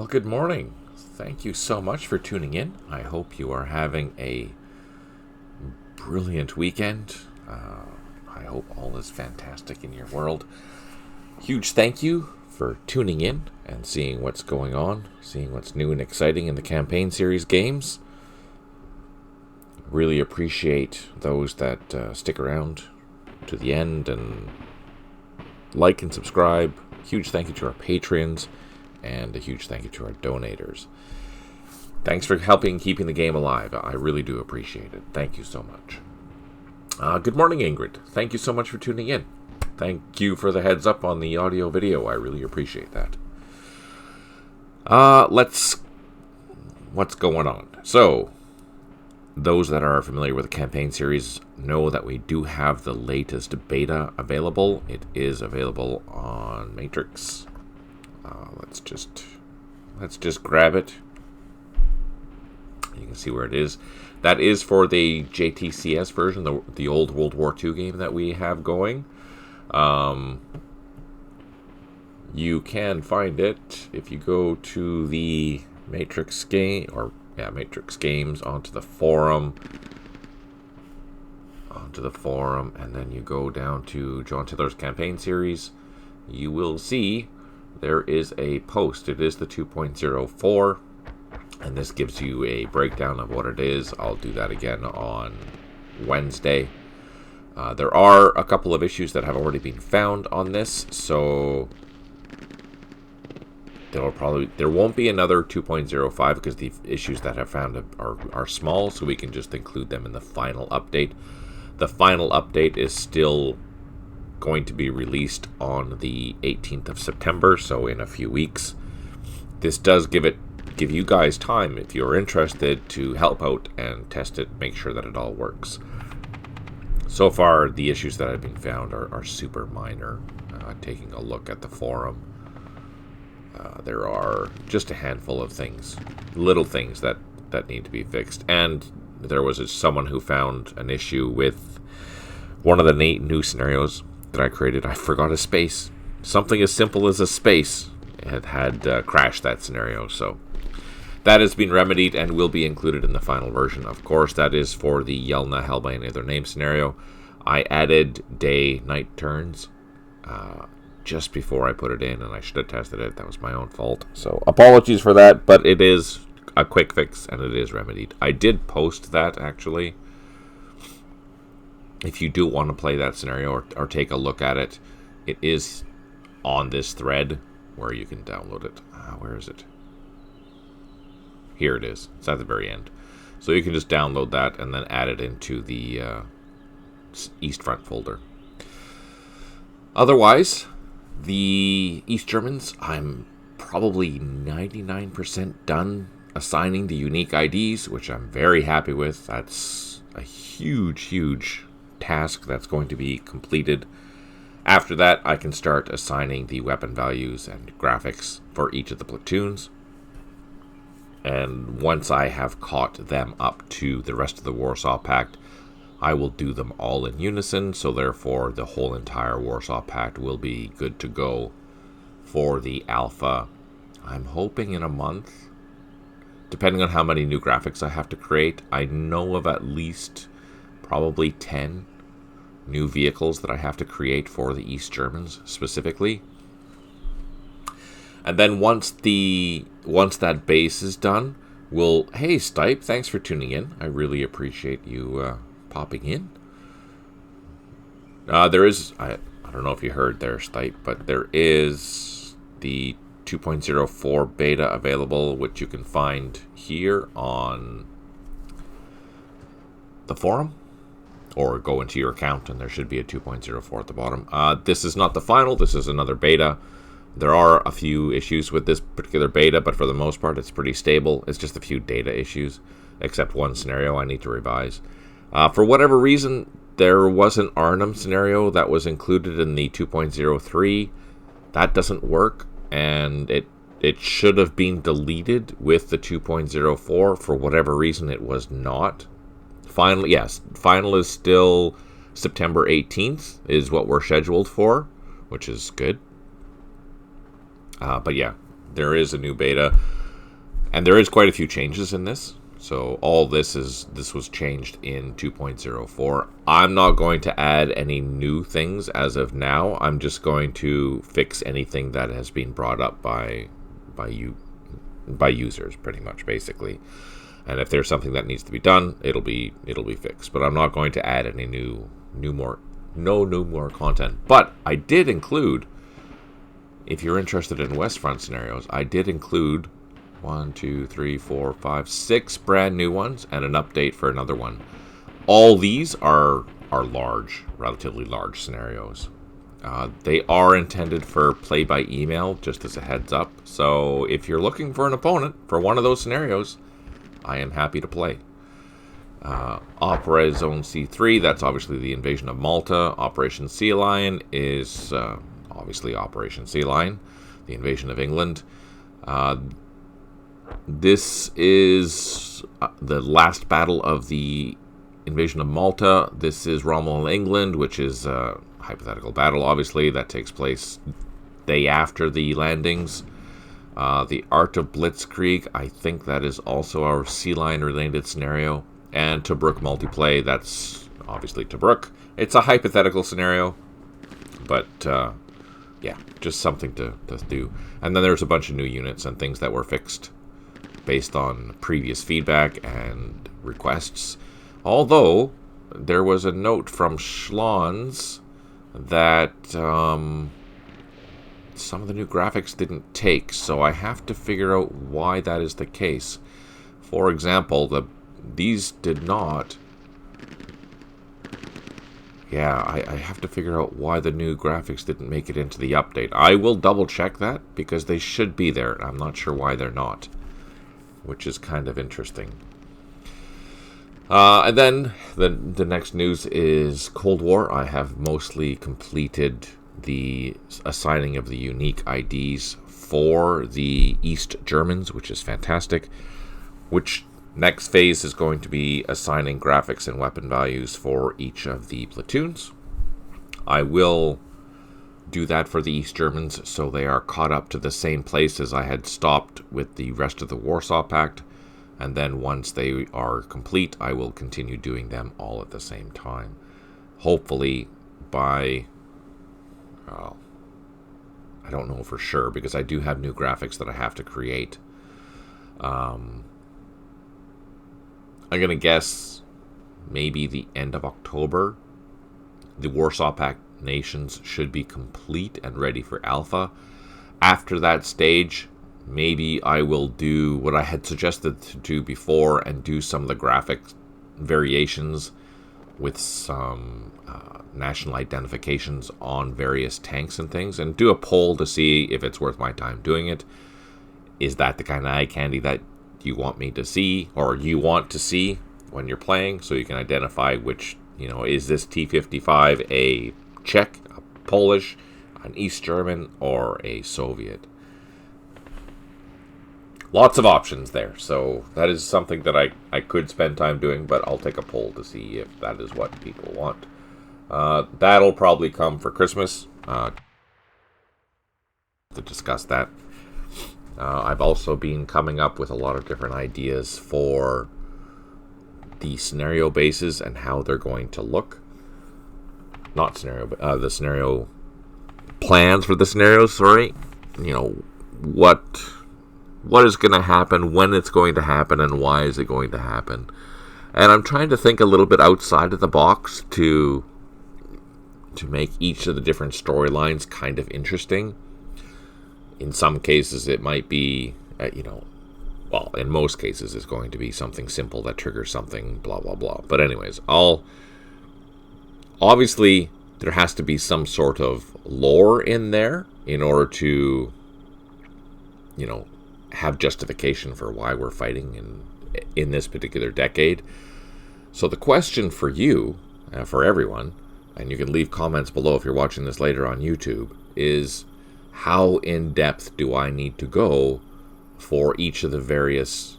Well, good morning. Thank you so much for tuning in. I hope you are having a brilliant weekend. I hope all is fantastic in your world. Huge thank you for tuning in and seeing what's going on, seeing what's new and exciting in the campaign series games. Really appreciate those that stick around to the end and like and subscribe. Huge thank you to our patrons. And a huge thank you to our donators. Thanks for helping keeping the game alive. I really do appreciate it. Thank you so much. Good morning, Ingrid. Thank you so much for tuning in. Thank you for the heads up on the audio video. I really appreciate that. What's going on? So, those that are familiar with the campaign series know that we do have the latest beta available. It is available on Matrix. Let's just grab it. You can see where it is. That is for the JTCS version, the old World War II game that we have going. You can find it if you go to the Matrix Games onto the forum, and then you go down to John Tiller's campaign series. You will see there is a post. It is the 2.04, and this gives you a breakdown of what it is. I'll do that again on Wednesday. There are a couple of issues that have already been found on this, so there won't be another 2.05 because the issues that have found are small, so we can just include them in the final update. The final update is still going to be released on the 18th of September, so in a few weeks. This does give you guys time, if you're interested, to help out and test it, make sure that it all works. So far, the issues that have been found are super minor. Taking a look at the forum, there are just a handful of things, little things that need to be fixed. And there was someone who found an issue with one of the new scenarios that I created. I forgot a space. Something as simple as a space had crashed that scenario. So that has been remedied and will be included in the final version. Of course, that is for the Yelna Held by Any Other Name scenario. I added day-night turns just before I put it in, and I should have tested it. That was my own fault. So apologies for that, but it is a quick fix and it is remedied. I did post that, actually. If you do want to play that scenario or take a look at it, it is on this thread where you can download it. Where is it? Here it is. It's at the very end. So you can just download that and then add it into the East Front folder. Otherwise, the East Germans, I'm probably 99% done assigning the unique IDs, which I'm very happy with. That's a huge task that's going to be completed. After that, I can start assigning the weapon values and graphics for each of the platoons. And once I have caught them up to the rest of the Warsaw Pact, I will do them all in unison, so therefore the whole entire Warsaw Pact will be good to go for the alpha. I'm hoping in a month, depending on how many new graphics I have to create. I know of at least probably 10 new vehicles that I have to create for the East Germans specifically. And then once that base is done, hey Stipe, thanks for tuning in. I really appreciate you popping in. There is, I don't know if you heard there, Stipe, but there is the 2.04 beta available, which you can find here on the forum, or go into your account and there should be a 2.04 at the bottom. This is not the final, this is another beta. There are a few issues with this particular beta, but for the most part it's pretty stable. It's just a few data issues, except one scenario I need to revise. For whatever reason, there was an Arnhem scenario that was included in the 2.03. That doesn't work, and it should have been deleted with the 2.04. For whatever reason, it was not. Final is still September 18th is what we're scheduled for, which is good. But yeah, there is a new beta. And there is quite a few changes in this. So all this was changed in 2.04. I'm not going to add any new things as of now. I'm just going to fix anything that has been brought up by users, pretty much, basically. And if there's something that needs to be done, it'll be fixed. But I'm not going to add any no new more content. But I did include, if you're interested in West Front scenarios, I did include 6 brand new ones and an update for another one. All these are large, relatively large scenarios. They are intended for play by email, just as a heads up. So if you're looking for an opponent for one of those scenarios, I am happy to play. Operation C3, that's obviously the invasion of Malta. Operation Sea Lion is obviously Operation Sea Lion, the invasion of England. This is the last battle of the invasion of Malta. This is Rommel and England, which is a hypothetical battle, obviously, that takes place day after the landings. The Art of Blitzkrieg, I think that is also our Sea Lion-related scenario. And Tobruk multiplay, that's obviously Tobruk. It's a hypothetical scenario, but yeah, just something to do. And then there's a bunch of new units and things that were fixed based on previous feedback and requests. Although, there was a note from Schlons that some of the new graphics didn't take, so I have to figure out why that is the case. For example, these did not. Yeah, I have to figure out why the new graphics didn't make it into the update. I will double check that, because they should be there. I'm not sure why they're not, which is kind of interesting. And then the next news is Cold War. I have mostly completed the assigning of the unique IDs for the East Germans, which is fantastic. Which next phase is going to be assigning graphics and weapon values for each of the platoons. I will do that for the East Germans so they are caught up to the same place as I had stopped with the rest of the Warsaw Pact. And then once they are complete, I will continue doing them all at the same time. Hopefully by, well, I don't know for sure, because I do have new graphics that I have to create. I'm going to guess maybe the end of October. The Warsaw Pact nations should be complete and ready for alpha. After that stage, maybe I will do what I had suggested to do before and do some of the graphic variations with some national identifications on various tanks and things, and do a poll to see if it's worth my time doing it. Is that the kind of eye candy that you want me to see, or you want to see when you're playing, so you can identify which, is this T-55 a Czech, a Polish, an East German, or a Soviet? Lots of options there, so that is something that I could spend time doing, but I'll take a poll to see if that is what people want. That'll probably come for Christmas, to discuss that. I've also been coming up with a lot of different ideas for the scenario bases and how they're going to look. Not scenario, but the scenario plans for the scenarios, sorry. What is going to happen, when it's going to happen, and why is it going to happen. And I'm trying to think a little bit outside of the box to make each of the different storylines kind of interesting. In some cases, it might be, in most cases, it's going to be something simple that triggers something, blah, blah, blah. But anyways, obviously, there has to be some sort of lore in there in order to, have justification for why we're fighting in this particular decade. So the question for you, for everyone, and you can leave comments below if you're watching this later on YouTube, is how in depth do I need to go for each of the various,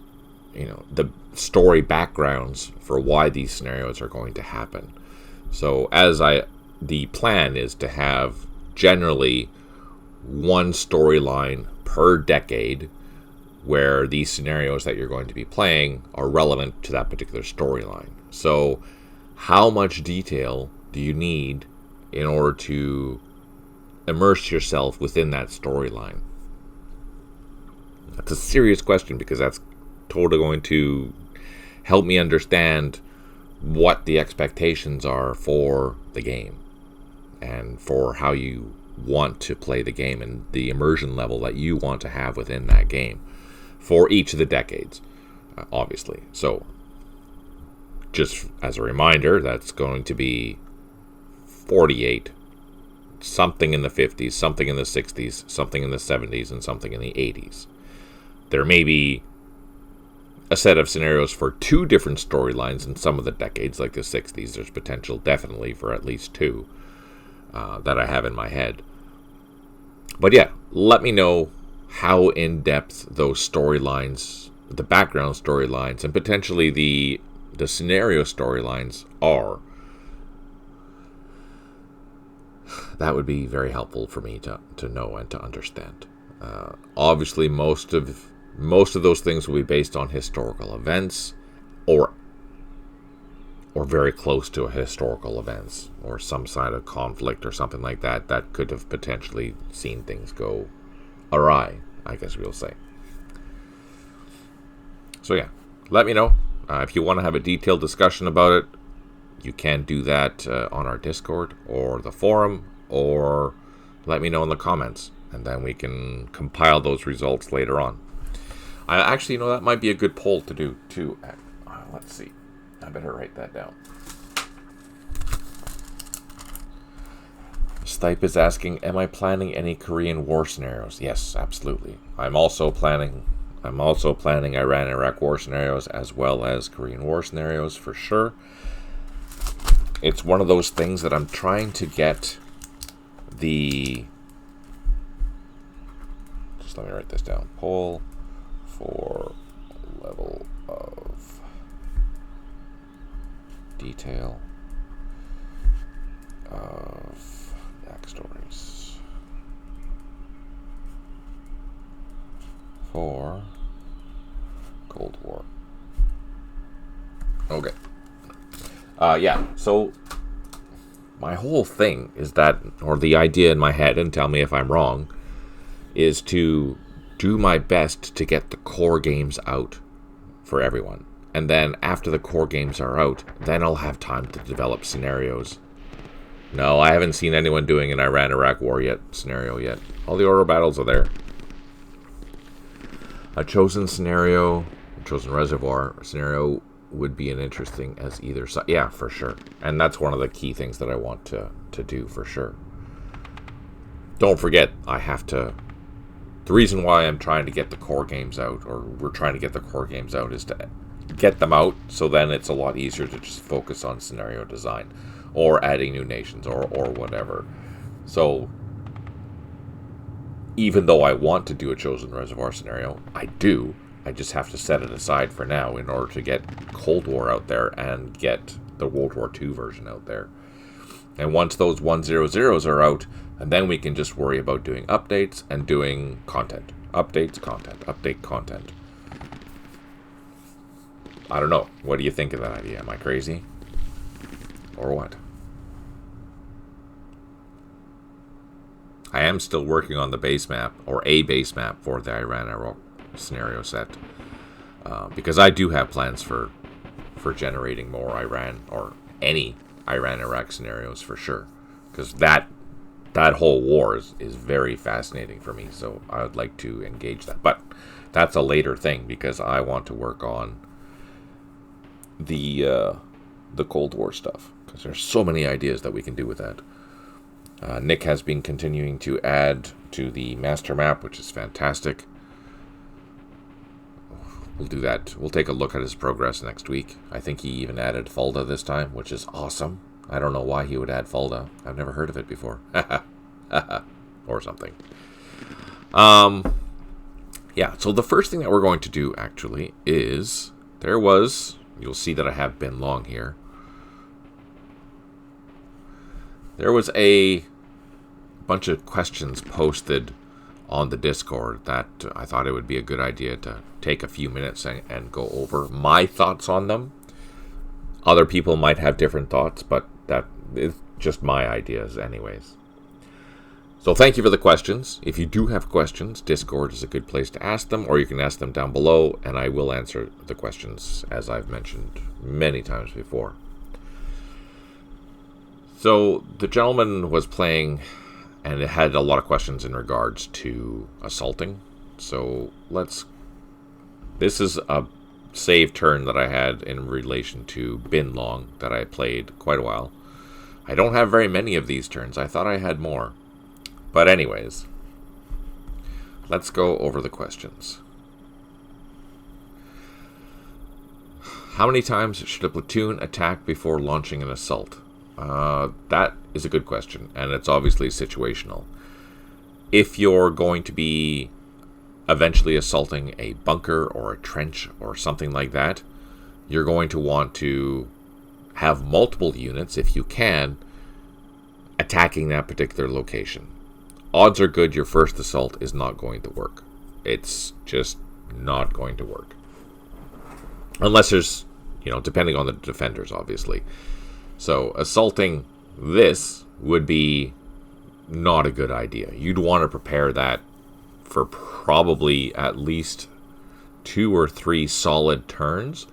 the story backgrounds for why these scenarios are going to happen. So the plan is to have generally one storyline per decade where these scenarios that you're going to be playing are relevant to that particular storyline. So how much detail do you need in order to immerse yourself within that storyline? That's a serious question, because that's totally going to help me understand what the expectations are for the game and for how you want to play the game and the immersion level that you want to have within that game for each of the decades, obviously. So just as a reminder, that's going to be 48, something in the 50s, something in the 60s, something in the 70s, and something in the 80s. There may be a set of scenarios for 2 different storylines in some of the decades, like the 60s. There's potential definitely for at least 2 that I have in my head. But yeah, let me know how in-depth those storylines, the background storylines, and potentially the scenario storylines are. That would be very helpful for me to know and to understand. Obviously, most of those things will be based on historical events, or very close to a historical events, or some side of conflict or something like that that could have potentially seen things go awry, I guess we'll say. So yeah, let me know. If you want to have a detailed discussion about it, you can do that on our Discord or the forum, or let me know in the comments, and then we can compile those results later on. I actually, that might be a good poll to do too. Let's see. I better write that down. Stipe is asking, am I planning any Korean War scenarios? Yes, absolutely. I'm also planning Iran-Iraq War scenarios as well as Korean War scenarios for sure. It's one of those things that I'm trying to get just let me write this down. Poll for level of detail of backstories for Cold War. Okay. Yeah, so my whole thing is that, or the idea in my head, and tell me if I'm wrong, is to do my best to get the core games out for everyone. And then after the core games are out, then I'll have time to develop scenarios. No, I haven't seen anyone doing an Iran-Iraq war scenario yet. All the order battles are there. A chosen reservoir scenario would be an interesting as either side. Yeah, for sure. And that's one of the key things that I want to do for sure. Don't forget, the reason why I'm trying to get the core games out, or we're trying to get the core games out, is to get them out, so then it's a lot easier to just focus on scenario design or adding new nations or whatever. So even though I want to do a chosen reservoir scenario, I just have to set it aside for now in order to get Cold War out there and get the World War II version out there. And once those 100s are out, and then we can just worry about doing updates and doing content. Update content. I don't know. What do you think of that idea? Am I crazy? Or what? I am still working on the base map, or a base map for the Iran-Iraq scenario set. Because I do have plans for generating more Iran, or any Iran-Iraq scenarios for sure. Because that whole war is very fascinating for me, so I would like to engage that. But that's a later thing, because I want to work on the Cold War stuff, because there's so many ideas that we can do with that. Nick has been continuing to add to the master map, which is fantastic. We'll do that. We'll take a look at his progress next week. I think he even added Fulda this time, which is awesome. I don't know why he would add Fulda. I've never heard of it before. Or something. Yeah, so the first thing that we're going to do, actually, is... You'll see that I have been long here. There was a bunch of questions posted on the Discord that I thought it would be a good idea to take a few minutes and go over my thoughts on them. Other people might have different thoughts, but that is just my ideas anyways. So thank you for the questions. If you do have questions, Discord is a good place to ask them, or you can ask them down below, and I will answer the questions, as I've mentioned many times before. So the gentleman was playing, and it had a lot of questions in regards to assaulting. So this is a save turn that I had in relation to Bin Long that I played quite a while. I don't have very many of these turns. I thought I had more. But anyways, let's go over the questions. How many times should a platoon attack before launching an assault? That is a good question, and it's obviously situational. If you're going to be eventually assaulting a bunker or a trench or something like that, you're going to want to have multiple units, if you can, attacking that particular location. Odds are good your first assault is not going to work. It's just not going to work. Unless there's, depending on the defenders, obviously. So assaulting this would be not a good idea. You'd want to prepare that for probably at least 2 or 3 solid turns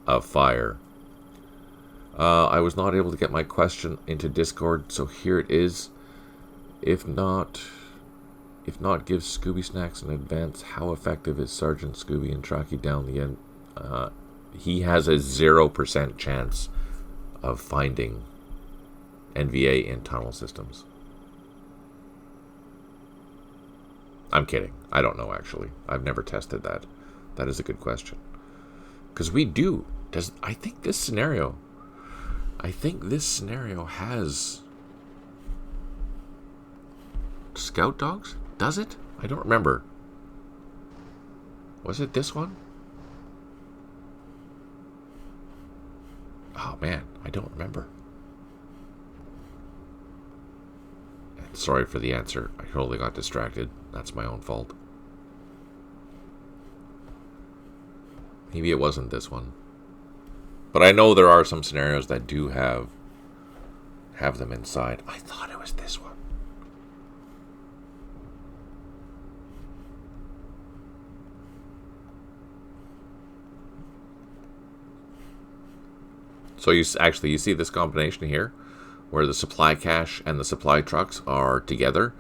of fire. I was not able to get my question into Discord, so here it is. If not, give Scooby Snacks in advance. How effective is Sergeant Scooby in tracking down the end? He has a 0% chance of finding NVA in tunnel systems. I'm kidding. I don't know, actually. I've never tested that. That is a good question. Because we do. I think this scenario has scout dogs? Does it? I don't remember. Was it this one? Oh man, I don't remember. Sorry for the answer. I totally got distracted. That's my own fault. Maybe it wasn't this one. But I know there are some scenarios that do have them inside. I thought it was this one. So you see this combination here, where the supply cache and the supply trucks are together.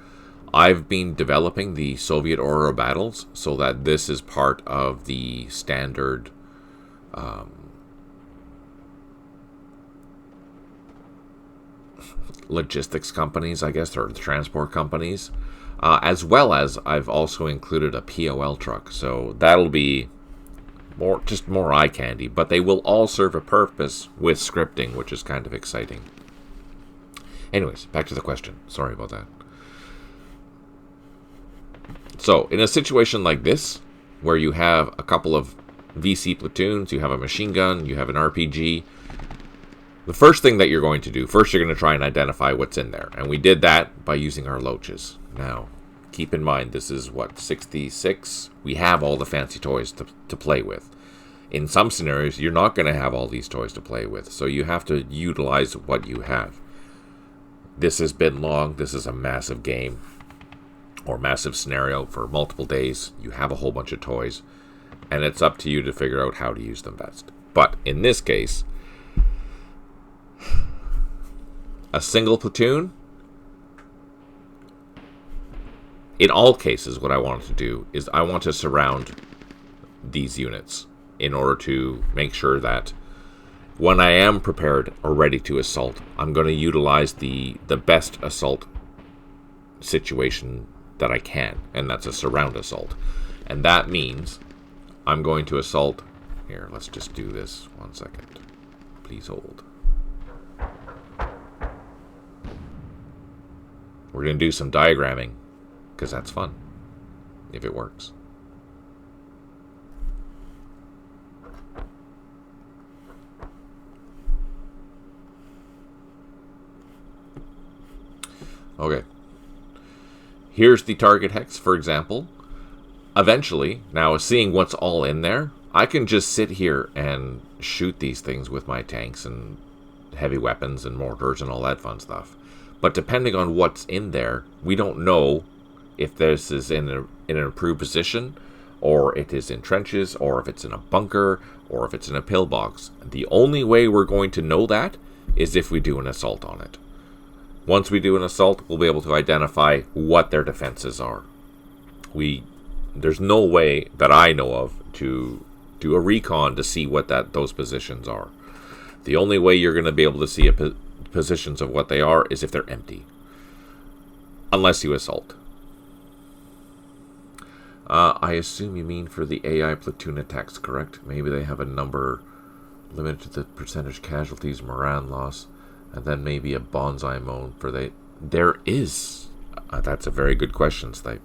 I've been developing the Soviet order of battles so that this is part of the standard logistics companies, I guess, or the transport companies, as well as I've also included a POL truck. So that'll be more eye candy, but they will all serve a purpose with scripting, which is kind of exciting. Anyways, back to the question. Sorry about that. So, in a situation like this, where you have a couple of VC platoons, you have a machine gun, you have an RPG, the first thing that you're going to do, first you're going to try and identify what's in there. And we did that by using our loaches. Now, keep in mind, this is, 66? We have all the fancy toys to play with. In some scenarios, you're not going to have all these toys to play with, so you have to utilize what you have. This has been long. This is a massive game or massive scenario for multiple days. You have a whole bunch of toys, and it's up to you to figure out how to use them best. But in this case, a single platoon, in all cases, what I want to do is I want to surround these units in order to make sure that when I am prepared or ready to assault, I'm going to utilize the best assault situation that I can, and that's a surround assault. And that means I'm going to assault. Here, let's just do this 1 second. Please hold. We're going to do some diagramming, because that's fun, if it works. Okay. here's the target hex, for example. Eventually, now seeing what's all in there, I can just sit here and shoot these things with my tanks and heavy weapons and mortars and all that fun stuff. But depending on what's in there, we don't know if this is in an improved position, or it is in trenches, or if it's in a bunker, or if it's in a pillbox. The only way we're going to know that is if we do an assault on it. Once we do an assault, we'll be able to identify what their defenses are. There's no way that I know of to do a recon to see what those positions are. The only way you're going to be able to see positions of what they are is if they're empty. Unless you assault. I assume you mean for the AI platoon attacks, correct? Maybe they have a number limited to the percentage casualties, Moran loss, and then maybe a bonsai mode for there is. That's a very good question, Stipe.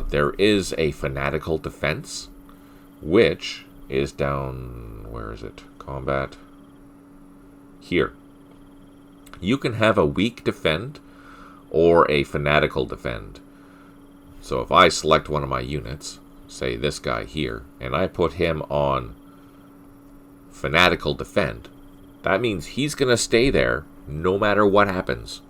There is a fanatical defense, which is down, where is it? Combat. Here. You can have a weak defend or a fanatical defend. So if I select one of my units, say this guy here, and I put him on fanatical defend, that means he's going to stay there no matter what happens.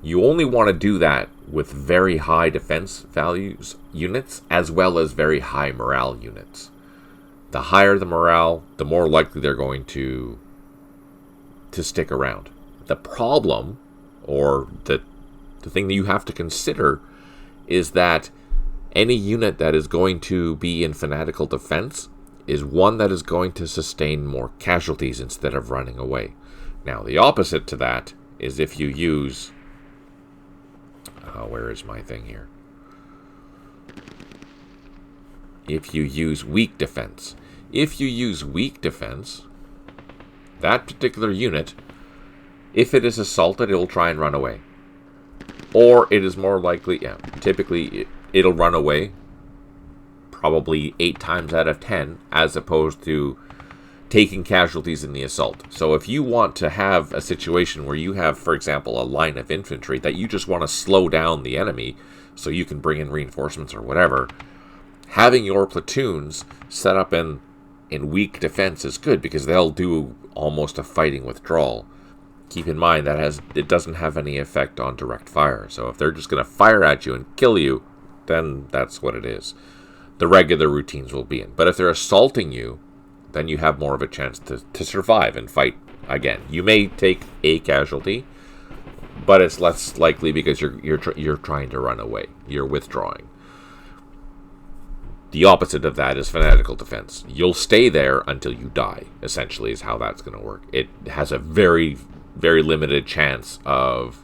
You only want to do that with very high defense values units as well as very high morale units. The higher the morale, the more likely they're going to stick around. The problem, or the thing that you have to consider, is that any unit that is going to be in fanatical defense is one that is going to sustain more casualties instead of running away. Now, the opposite to that is if you use... where is my thing here? If you use weak defense. If you use weak defense, that particular unit, if it is assaulted, it will try and run away. Or it is more likely, typically it'll run away probably 8 times out of 10, as opposed to taking casualties in the assault. So if you want to have a situation where you have, for example, a line of infantry that you just want to slow down the enemy so you can bring in reinforcements or whatever, having your platoons set up in weak defense is good, because they'll do almost a fighting withdrawal. Keep in mind that it doesn't have any effect on direct fire. So if they're just going to fire at you and kill you, then that's what it is. The regular routines will be in. But if they're assaulting you, then you have more of a chance to survive and fight again. You may take a casualty, but it's less likely because you're trying to run away. You're withdrawing. The opposite of that is fanatical defense. You'll stay there until you die, essentially, is how that's going to work. It has a very, very limited chance of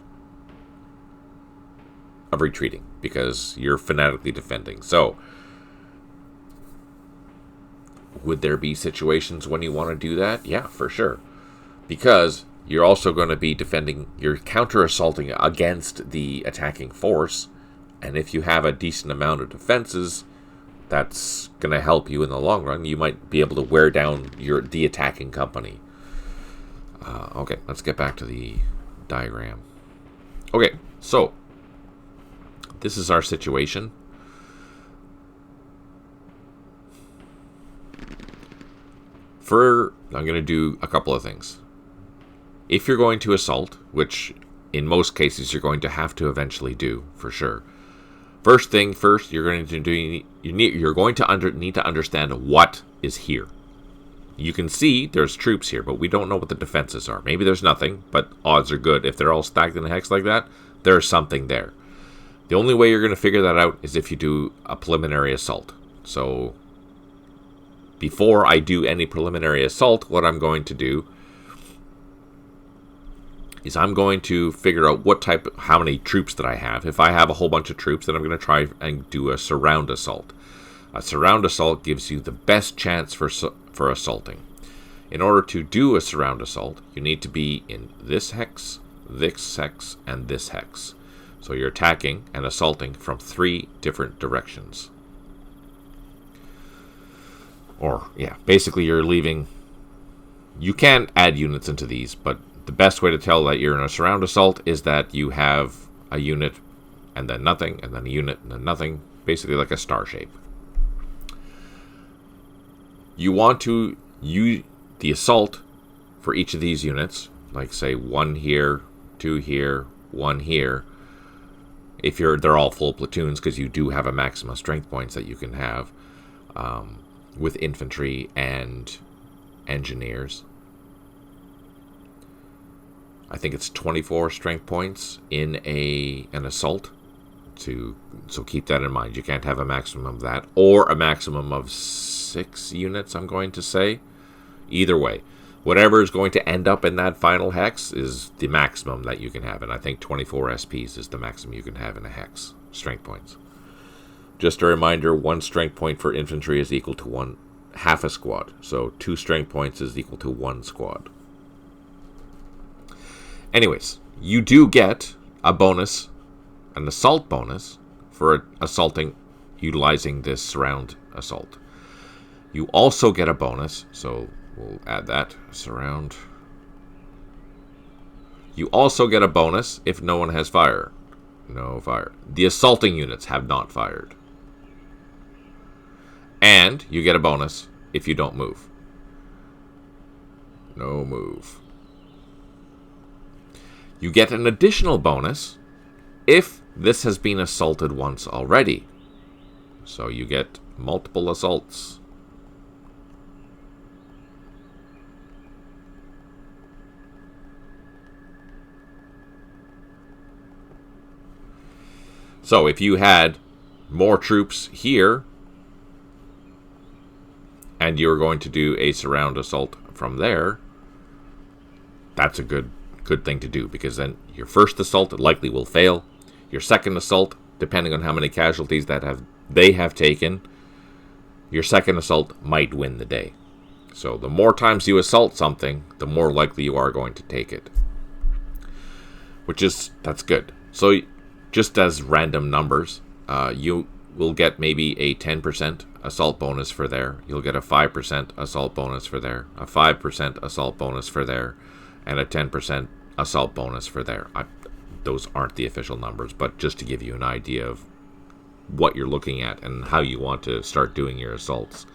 retreating because you're fanatically defending. So, would there be situations when you want to do that? Yeah, for sure. Because you're also going to be defending, you're counter-assaulting against the attacking force, and if you have a decent amount of defenses, that's going to help you in the long run. You might be able to wear down the attacking company. Okay, let's get back to the diagram. Okay, so this is our situation. I'm going to do a couple of things. If you're going to assault, which in most cases you're going to have to eventually do, for sure. First thing first, you're going to need to understand what is here. You can see there's troops here, but we don't know what the defenses are. Maybe there's nothing, but odds are good. If they're all stacked in a hex like that, there's something there. The only way you're going to figure that out is if you do a preliminary assault. So, before I do any preliminary assault, what I'm going to do is I'm going to figure out how many troops that I have. If I have a whole bunch of troops, then I'm going to try and do a surround assault. A surround assault gives you the best chance for assaulting. In order to do a surround assault, you need to be in this hex, and this hex. So you're attacking and assaulting from 3 different directions. Or, yeah, basically you're leaving... You can add units into these, but the best way to tell that you're in a surround assault is that you have a unit and then nothing, and then a unit, and then nothing. Basically like a star shape. You want to use the assault for each of these units, like say 1 here, 2 here, 1 here. If they're all full platoons, because you do have a maximum strength points that you can have with infantry and engineers. I think it's 24 strength points in an assault. So keep that in mind. You can't have a maximum of that, or a maximum of 6 units, I'm going to say. Either way, whatever is going to end up in that final hex is the maximum that you can have, and I think 24 SPs is the maximum you can have in a hex, strength points. Just a reminder, 1 strength point for infantry is equal to half a squad, so 2 strength points is equal to 1 squad. Anyways, you do get a bonus, an assault bonus, for assaulting utilizing this surround assault. You also get a bonus, so we'll add that, surround. You also get a bonus if no one has fire. No fire. The assaulting units have not fired. And you get a bonus if you don't move. No move. You get an additional bonus if this has been assaulted once already. So you get multiple assaults. So if you had more troops here, and you're going to do a surround assault from there, that's a good thing to do, because then your first assault likely will fail. Your second assault, depending on how many casualties they have taken, your second assault might win the day. So the more times you assault something, the more likely you are going to take it. That's good. So just as random numbers, you will get maybe a 10% assault bonus for there. You'll get a 5% assault bonus for there, a 5% assault bonus for there, and a 10% assault bonus for there. Those aren't the official numbers, but just to give you an idea of what you're looking at and how you want to start doing your assaults.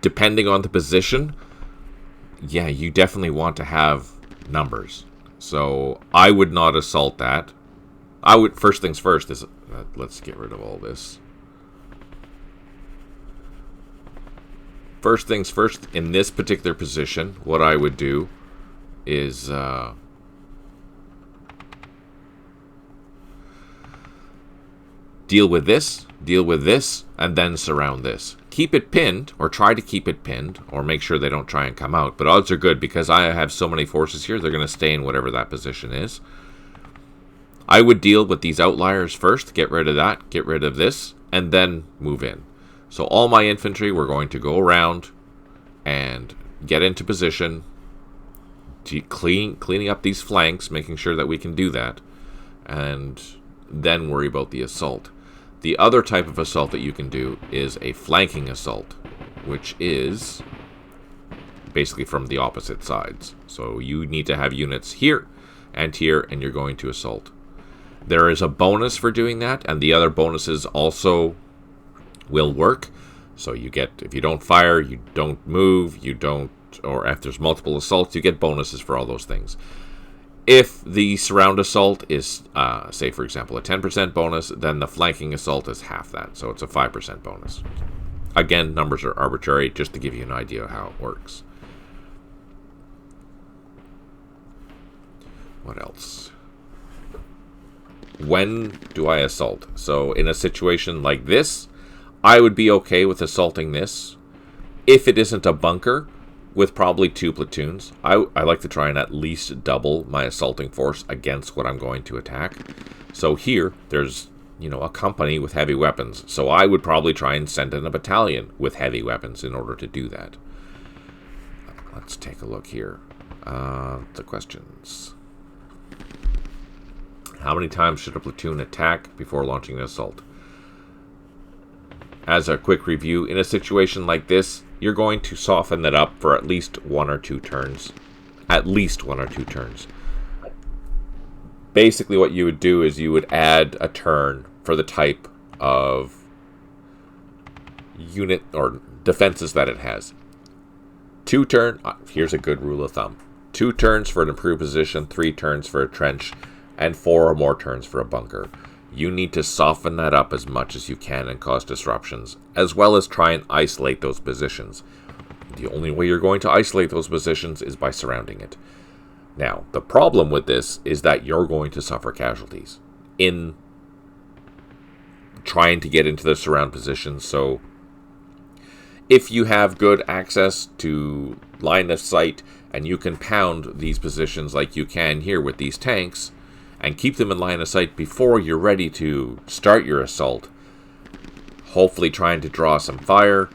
Depending on the position, yeah, you definitely want to have numbers. So I would not assault that. First things first is, let's get rid of all this. First things first, in this particular position, what I would do is deal with this, and then surround this. Keep it pinned, or try to keep it pinned, or make sure they don't try and come out. But odds are good, because I have so many forces here, they're going to stay in whatever that position is. I would deal with these outliers first, get rid of that, get rid of this, and then move in. So all my infantry, we're going to go around and get into position, cleaning up these flanks, making sure that we can do that, and then worry about the assault. The other type of assault that you can do is a flanking assault, which is basically from the opposite sides. So you need to have units here, and you're going to assault. There is a bonus for doing that, and the other bonuses also will work. So you get, if you don't fire, you don't move, or if there's multiple assaults, you get bonuses for all those things. If the surround assault is, say for example, a 10% bonus, then the flanking assault is half that, so it's a 5% bonus. Again, numbers are arbitrary, just to give you an idea of how it works. What else? When do I assault? So in a situation like this, I would be okay with assaulting this if it isn't a bunker with probably 2 platoons. I like to try and at least double my assaulting force against what I'm going to attack. So here, there's, a company with heavy weapons. So I would probably try and send in a battalion with heavy weapons in order to do that. Let's take a look here. The questions. How many times should a platoon attack before launching an assault? As a quick review, in a situation like this, you're going to soften that up for at least 1 or 2 turns. At least 1 or 2 turns. basically what you would do is you would add a turn for the type of unit or defenses that it has. Here's a good rule of thumb. 2 turns for an improved position, 3 turns for a trench, and 4 or more turns for a bunker. You need to soften that up as much as you can and cause disruptions, as well as try and isolate those positions. The only way you're going to isolate those positions is by surrounding it. Now, the problem with this is that you're going to suffer casualties in trying to get into the surround positions. So if you have good access to line of sight and you can pound these positions like you can here with these tanks and keep them in line of sight before you're ready to start your assault, hopefully trying to draw some fire,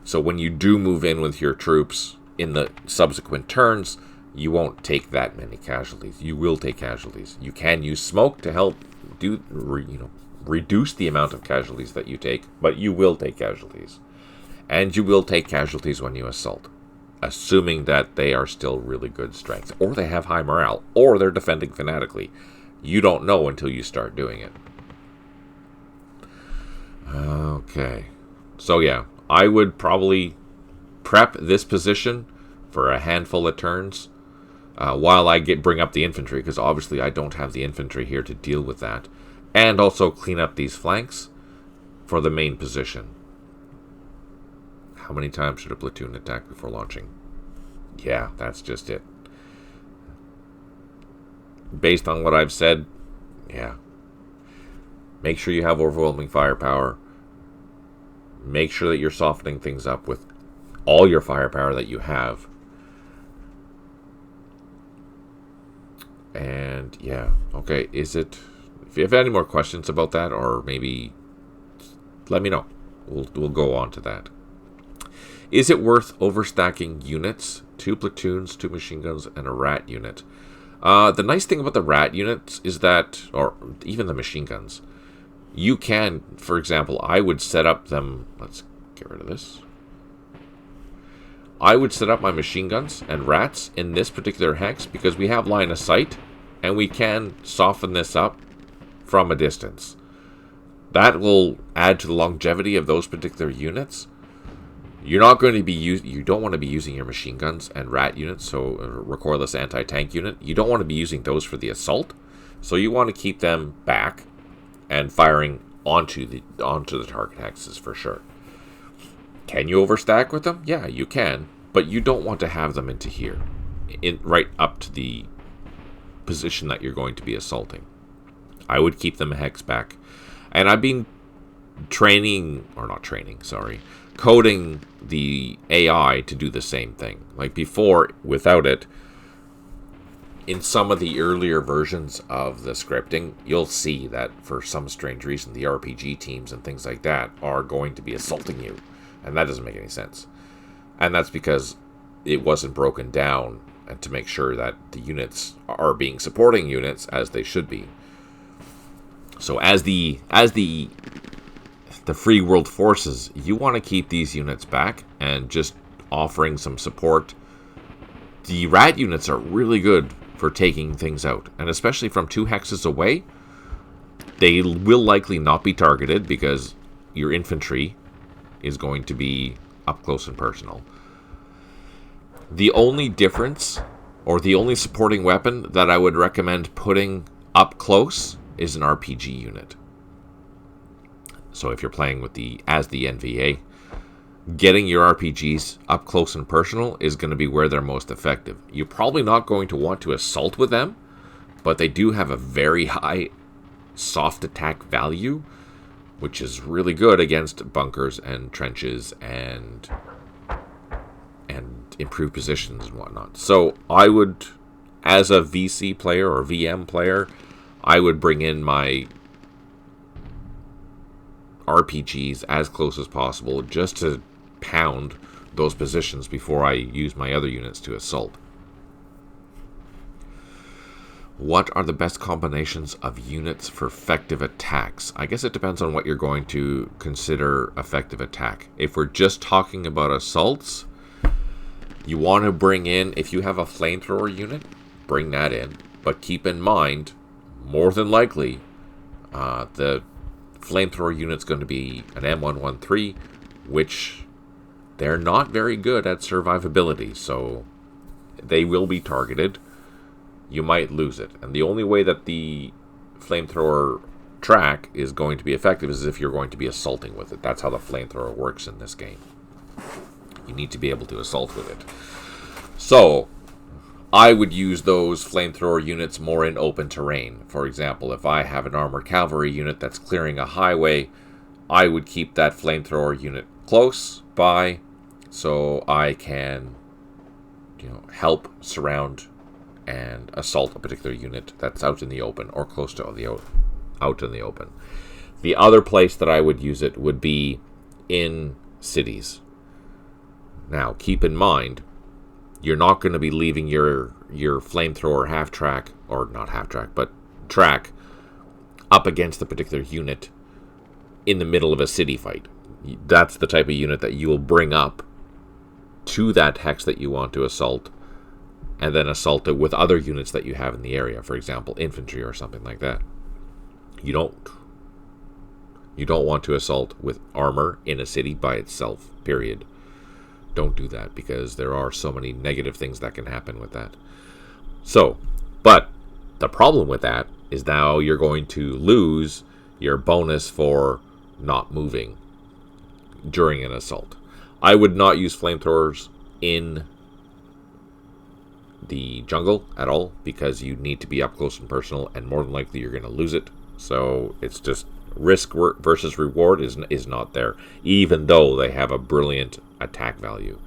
so when you do move in with your troops in the subsequent turns, you won't take that many casualties. You will take casualties. You can use smoke to help reduce the amount of casualties that you take, but you will take casualties. And you will take casualties when you assault, assuming that they are still really good strength, or they have high morale, or they're defending fanatically. You don't know until you start doing it. Okay. So yeah, I would probably prep this position for a handful of turns while I bring up the infantry, because obviously I don't have the infantry here to deal with that. And also clean up these flanks for the main position. How many times should a platoon attack before launching? Yeah, that's just it. Based on what I've said, yeah. Make sure you have overwhelming firepower. Make sure that you're softening things up with all your firepower that you have. And yeah, okay, if you have any more questions about that, or maybe let me know. We'll go on to that. Is it worth overstacking units? 2 platoons, 2 machine guns, and a rat unit. The nice thing about the rat units is that, or even the machine guns, you can, for example, I would set up them. Let's get rid of this. I would set up my machine guns and rats in this particular hex because we have line of sight and we can soften this up from a distance. That will add to the longevity of those particular units. You're not going to be you don't want to be using your machine guns and rat units, so a recoilless anti-tank unit. You don't want to be using those for the assault, so you want to keep them back and firing onto the target hexes for sure. Can you overstack with them? Yeah, you can, but you don't want to have them into here, right up to the position that you're going to be assaulting. I would keep them a hex back, and I've been coding the AI to do the same thing. Like before, without it, in some of the earlier versions of the scripting, you'll see that for some strange reason, the RPG teams and things like that are going to be assaulting you. And that doesn't make any sense. And that's because it wasn't broken down and to make sure that the units are being supporting units as they should be. So as the free world forces, you want to keep these units back and just offering some support. The rat units are really good for taking things out, and especially from 2 hexes away, they will likely not be targeted because your infantry is going to be up close and personal. The only difference, or the only supporting weapon that I would recommend putting up close, is an RPG unit. So if you're playing with as the NVA, getting your RPGs up close and personal is going to be where they're most effective. You're probably not going to want to assault with them, but they do have a very high soft attack value, which is really good against bunkers and trenches and improved positions and whatnot. So I would, as a VC player or VM player, I would bring in my RPGs as close as possible just to pound those positions before I use my other units to assault. What are the best combinations of units for effective attacks? I guess it depends on what you're going to consider effective attack. If we're just talking about assaults, you want to bring in, if you have a flamethrower unit, bring that in. But keep in mind, more than likely, the flamethrower unit's going to be an M113, which they're not very good at survivability, so they will be targeted. You might lose it. And the only way that the flamethrower track is going to be effective is if you're going to be assaulting with it. That's how the flamethrower works in this game. You need to be able to assault with it. So, I would use those flamethrower units more in open terrain. For example, if I have an armored cavalry unit that's clearing a highway, I would keep that flamethrower unit close by so I can, help surround and assault a particular unit that's out in the open or close to out in the open. The other place that I would use it would be in cities. Now, keep in mind, you're not going to be leaving your flamethrower half-track, or not half-track, but track, up against a particular unit in the middle of a city fight. That's the type of unit that you will bring up to that hex that you want to assault, and then assault it with other units that you have in the area, for example, infantry or something like that. You don't want to assault with armor in a city by itself, period. Don't do that, because there are so many negative things that can happen with that. So, but the problem with that is now you're going to lose your bonus for not moving during an assault. I would not use flamethrowers in the jungle at all, because you need to be up close and personal, and more than likely you're going to lose it. So it's just risk versus reward is not there, even though they have a brilliant attack value.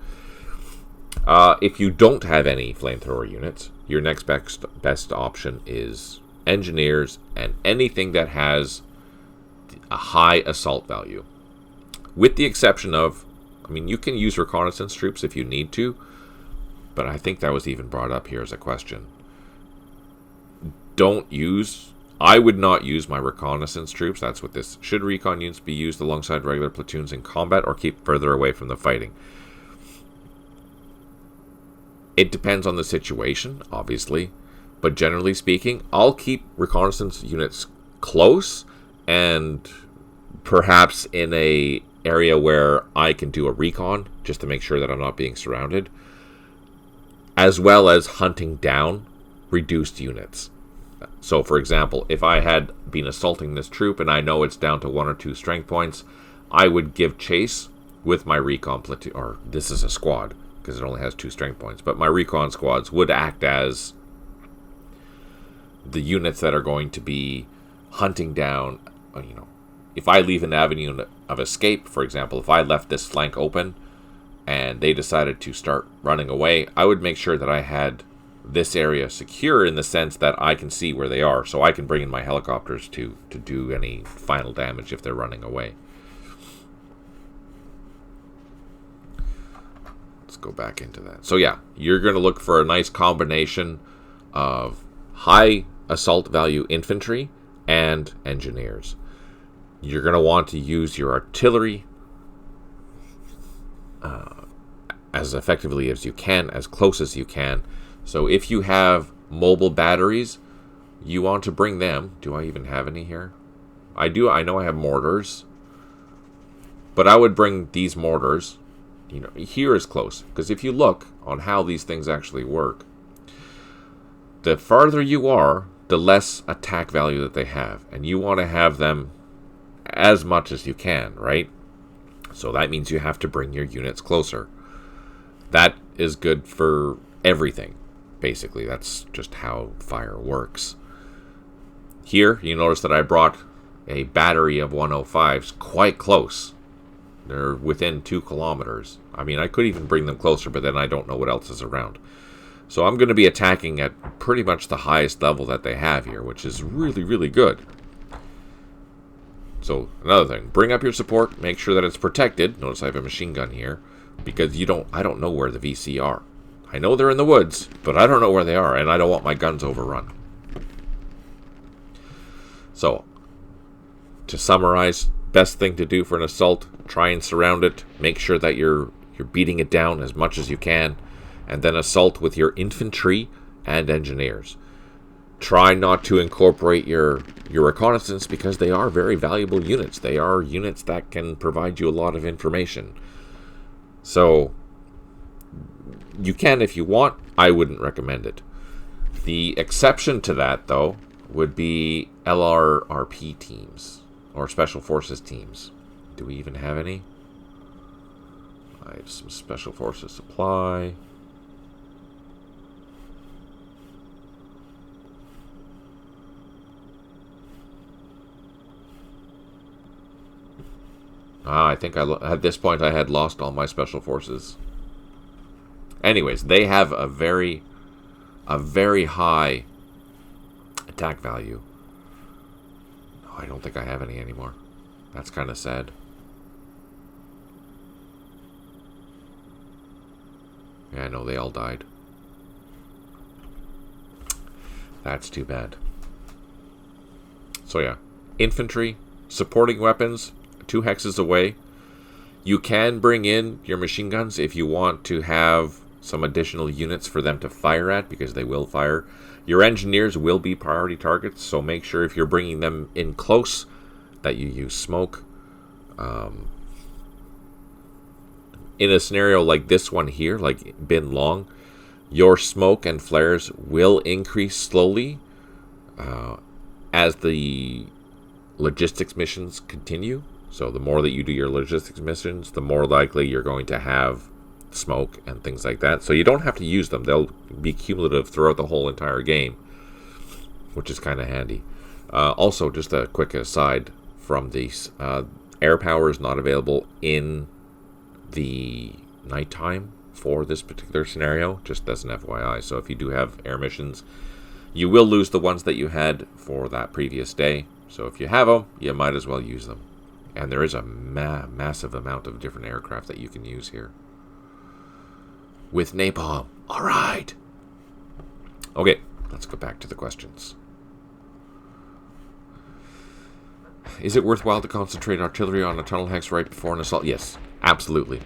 If you don't have any flamethrower units, your next best option is engineers and anything that has a high assault value. With the exception of, you can use reconnaissance troops if you need to, but I think that was even brought up here as a question. I would not use my reconnaissance troops. That's what this. Should recon units be used alongside regular platoons in combat or keep further away from the fighting? It depends on the situation, obviously, but generally speaking, I'll keep reconnaissance units close and perhaps in a area where I can do a recon just to make sure that I'm not being surrounded, as well as hunting down reduced units. So, for example, if I had been assaulting this troop and I know it's down to 1 or 2 strength points, I would give chase with my recon platoon, or this is a squad, because it only has 2 strength points, but my recon squads would act as the units that are going to be hunting down, if I leave an avenue of escape, for example, if I left this flank open and they decided to start running away, I would make sure that I had this area secure in the sense that I can see where they are, so I can bring in my helicopters to do any final damage if they're running away. Let's go back into that. So yeah, you're going to look for a nice combination of high assault value infantry and engineers. You're going to want to use your artillery as effectively as you can, as close as you can. So if you have mobile batteries, you want to bring them. Do I even have any here? I do. I know I have mortars, but I would bring these mortars. Here is close, because if you look on how these things actually work, the farther you are, the less attack value that they have, and you want to have them as much as you can, right? So that means you have to bring your units closer. That is good for everything. Basically, that's just how fire works. Here, you notice that I brought a battery of 105s quite close. They're within 2 kilometers. I could even bring them closer, but then I don't know what else is around. So I'm going to be attacking at pretty much the highest level that they have here, which is really, really good. So, another thing, bring up your support, make sure that it's protected. Notice I have a machine gun here, because I don't know where the VC are. I know they're in the woods, but I don't know where they are, and I don't want my guns overrun. So, to summarize, best thing to do for an assault, try and surround it, make sure that you're beating it down as much as you can, and then assault with your infantry and engineers. Try not to incorporate your reconnaissance because they are very valuable units. They are units that can provide you a lot of information. So you can if you want. I wouldn't recommend it. The exception to that, though, would be LRRP teams or Special Forces teams. Do we even have any? I have some Special Forces supply. I think at this point I had lost all my Special Forces. Anyways, they have a very high attack value. Oh, I don't think I have any anymore. That's kind of sad. Yeah, I know they all died. That's too bad. So yeah, infantry, supporting weapons, 2 hexes away. You can bring in your machine guns if you want to have some additional units for them to fire at, because they will fire. Your engineers will be priority targets, so make sure if you're bringing them in close that you use smoke. In a scenario like this one here, like Bin Long, your smoke and flares will increase slowly as the logistics missions continue. So the more that you do your logistics missions, the more likely you're going to have smoke and things like that. So you don't have to use them. They'll be cumulative throughout the whole entire game, which is kind of handy. Also, just a quick aside from these, air power is not available in the nighttime for this particular scenario, just as an FYI. So if you do have air missions, you will lose the ones that you had for that previous day. So if you have them, you might as well use them. And there is a massive amount of different aircraft that you can use here. With napalm. Alright. Okay, let's go back to the questions. Is it worthwhile to concentrate artillery on a tunnel hex right before an assault? Yes, absolutely.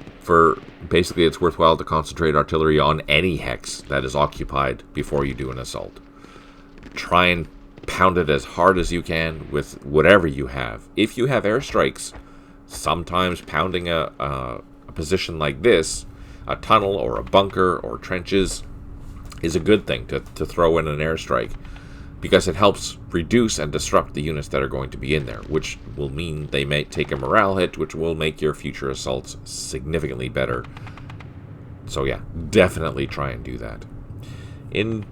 Basically, it's worthwhile to concentrate artillery on any hex that is occupied before you do an assault. Try and pound it as hard as you can with whatever you have. If you have airstrikes, sometimes pounding a position like this, a tunnel or a bunker or trenches, is a good thing to throw in an airstrike, because it helps reduce and disrupt the units that are going to be in there, which will mean they may take a morale hit, which will make your future assaults significantly better. So yeah, definitely try and do that. In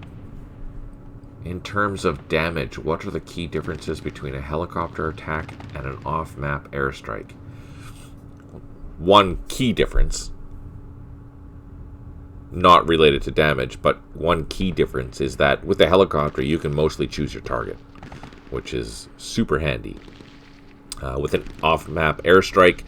terms of damage, what are the key differences between a helicopter attack and an off-map airstrike? One key difference, not related to damage, but one key difference is that with the helicopter, you can mostly choose your target, which is super handy. With an off-map airstrike,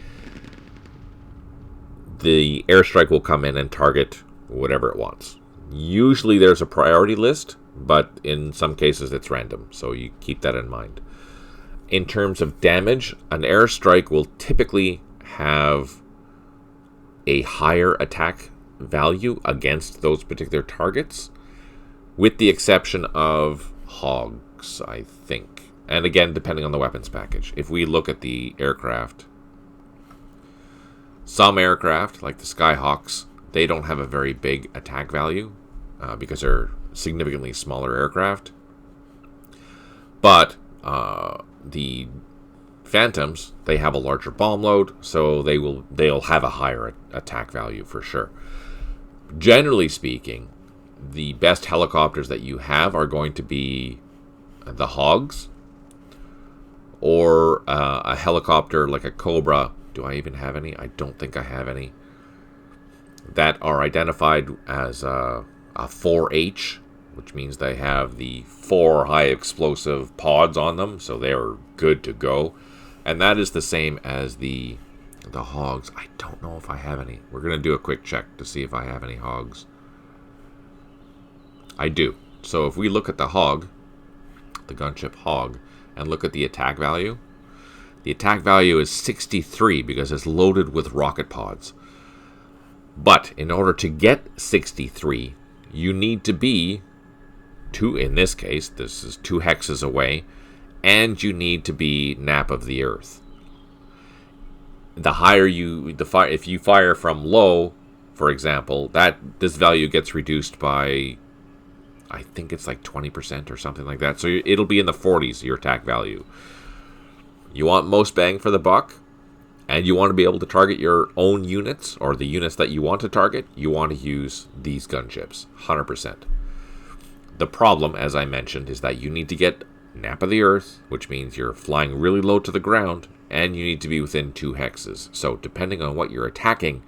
the airstrike will come in and target whatever it wants. Usually there's a priority list, but in some cases it's random, so you keep that in mind. In terms of damage, an airstrike will typically have a higher attack value against those particular targets, with the exception of hogs, I think. And again, depending on the weapons package. If we look at the aircraft, some aircraft, like the Skyhawks, they don't have a very big attack value because they're significantly smaller aircraft. But the Phantoms, they have a larger bomb load, so they'll have a higher attack value for sure. Generally speaking, the best helicopters that you have are going to be the Hogs, or a helicopter like a Cobra. Do I even have any? I don't think I have any. That are identified as a 4H, which means they have the 4 high explosive pods on them, so they're good to go. And that is the same as the Hogs. I don't know if I have any. We're going to do a quick check to see if I have any Hogs. I do. So if we look at the Hog, the gunship Hog, and look at the attack value, the attack value is 63 because it's loaded with rocket pods. But in order to get 63, you need to be in this case, this is 2 hexes away, and you need to be nap of the earth. The higher if you fire from low, for example, this value gets reduced by, I think it's like 20% or something like that. So it'll be in the 40s, your attack value. You want most bang for the buck, and you want to be able to target your own units, or the units that you want to target, you want to use these gunships, 100%. The problem, as I mentioned, is that you need to get nap of the earth, which means you're flying really low to the ground, and you need to be within 2 hexes. So depending on what you're attacking,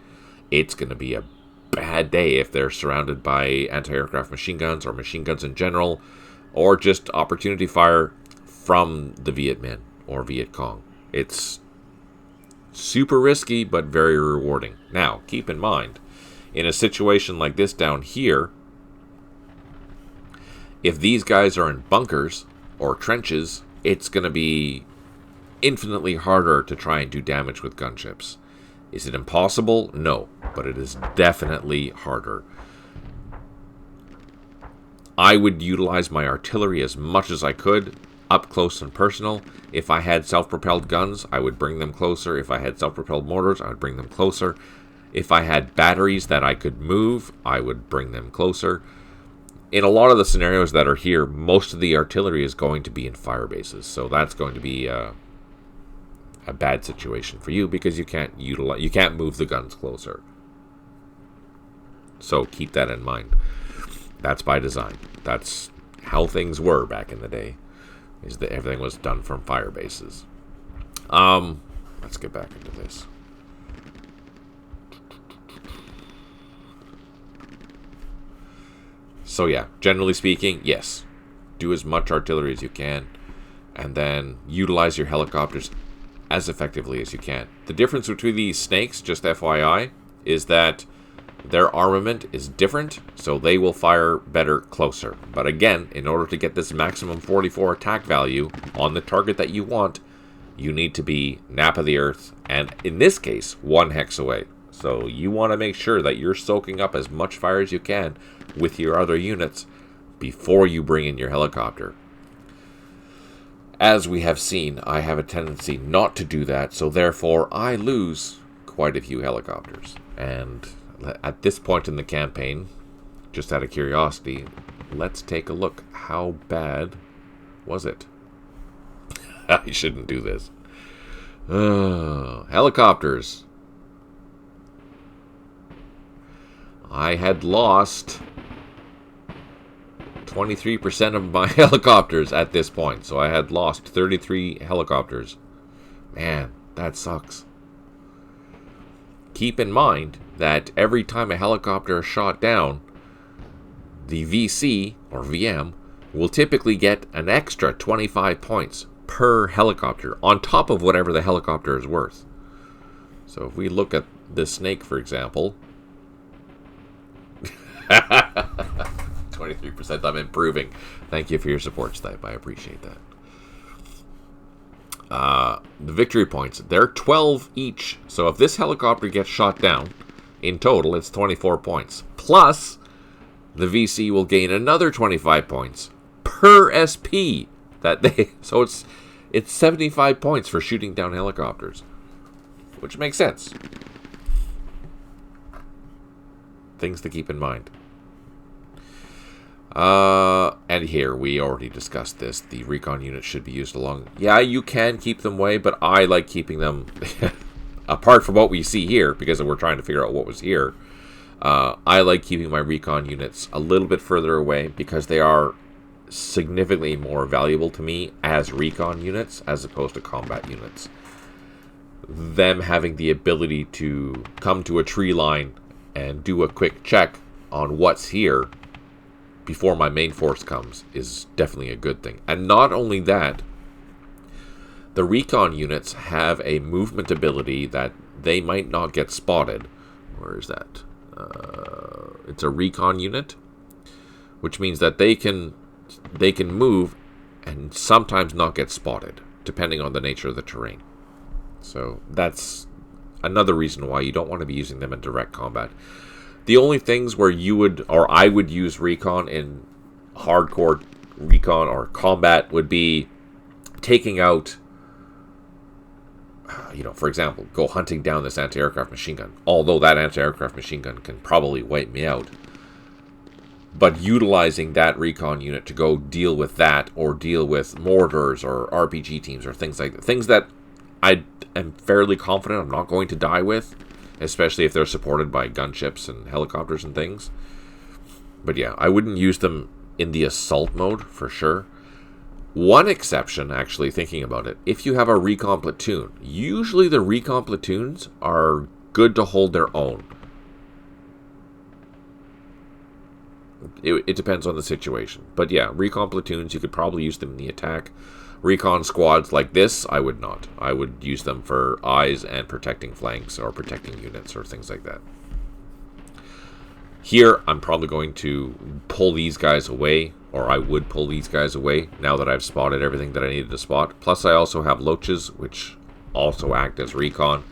it's going to be a bad day if they're surrounded by anti-aircraft machine guns or machine guns in general, or just opportunity fire from the Viet Minh or Viet Cong. It's super risky, but very rewarding. Now, keep in mind, in a situation like this down here, if these guys are in bunkers or trenches, it's going to be infinitely harder to try and do damage with gunships. Is it impossible? No, but it is definitely harder. I would utilize my artillery as much as I could, up close and personal. If I had self-propelled guns, I would bring them closer. If I had self-propelled mortars, I would bring them closer. If I had batteries that I could move, I would bring them closer. In a lot of the scenarios that are here, most of the artillery is going to be in fire bases, so that's going to be a bad situation for you because you can't move the guns closer. So keep that in mind. That's by design. That's how things were back in the day, is that everything was done from fire bases. Let's get back into this. So yeah, generally speaking, yes, do as much artillery as you can, and then utilize your helicopters as effectively as you can. The difference between these snakes, just FYI, is that their armament is different, so they will fire better closer. But again, in order to get this maximum 44 attack value on the target that you want, you need to be nap of the earth, and in this case, 1 hex away. So you want to make sure that you're soaking up as much fire as you can with your other units before you bring in your helicopter. As we have seen, I have a tendency not to do that, so therefore I lose quite a few helicopters. And at this point in the campaign, just out of curiosity, let's take a look. How bad was it? I shouldn't do this. Helicopters. I had lost 23% of my helicopters at this point. So I had lost 33 helicopters. Man, that sucks. Keep in mind that every time a helicopter is shot down, the VC, or VM, will typically get an extra 25 points per helicopter, on top of whatever the helicopter is worth. So if we look at the snake, for example, 23%, I'm improving. Thank you for your support, Stipe. I appreciate that. The victory points, they're 12 each. So if this helicopter gets shot down, in total, it's 24 points. Plus, the VC will gain another 25 points per SP. So it's 75 points for shooting down helicopters, which makes sense. Things to keep in mind. And here, we already discussed this. The recon units should be used along. Yeah, you can keep them away, but I like keeping them apart from what we see here, because we're trying to figure out what was here. I like keeping my recon units a little bit further away because they are significantly more valuable to me as recon units as opposed to combat units. Them having the ability to come to a tree line and do a quick check on what's here before my main force comes is definitely a good thing. And not only that, the recon units have a movement ability that they might not get spotted. Where is that? It's a recon unit, which means that they can move and sometimes not get spotted, depending on the nature of the terrain. So that's another reason why you don't want to be using them in direct combat. The only things where you would, or I would use recon in hardcore recon or combat would be taking out, for example, go hunting down this anti-aircraft machine gun. Although that anti-aircraft machine gun can probably wipe me out. But utilizing that recon unit to go deal with that, or deal with mortars or RPG teams or things like that. Things that I am fairly confident I'm not going to die with, especially if they're supported by gunships and helicopters and things. But yeah, I wouldn't use them in the assault mode for sure. One exception, actually, thinking about it, if you have a recon platoon, usually the recon platoons are good to hold their own. It depends on the situation. But yeah, recon platoons, you could probably use them in the attack. Recon squads like this, I would not. I would use them for eyes and protecting flanks or protecting units or things like that. Here, I'm probably going to pull these guys away, or I would pull these guys away now that I've spotted everything that I needed to spot. Plus, I also have loaches, which also act as recon.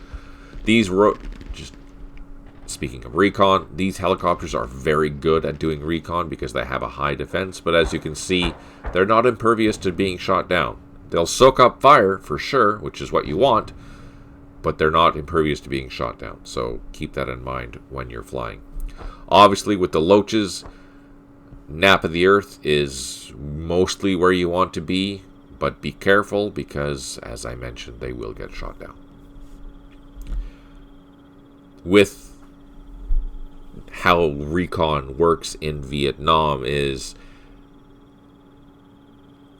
Speaking of recon, these helicopters are very good at doing recon because they have a high defense, but as you can see, they're not impervious to being shot down. They'll soak up fire, for sure, which is what you want, but they're not impervious to being shot down, so keep that in mind when you're flying. Obviously, with the loaches, nap of the earth is mostly where you want to be, but be careful because, as I mentioned, they will get shot down. With how recon works in Vietnam is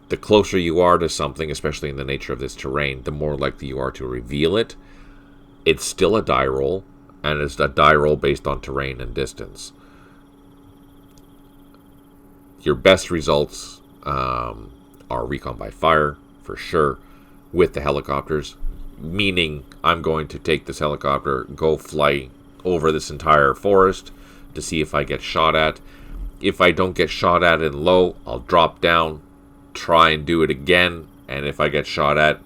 the closer you are to something, especially in the nature of this terrain, the more likely you are to reveal it. It's still a die roll, and it's a die roll based on terrain and distance. Your best results are recon by fire, for sure, with the helicopters, meaning I'm going to take this helicopter, go fly over this entire forest to see if I get shot at. If I don't get shot at in low, I'll drop down, try and do it again, and if I get shot at,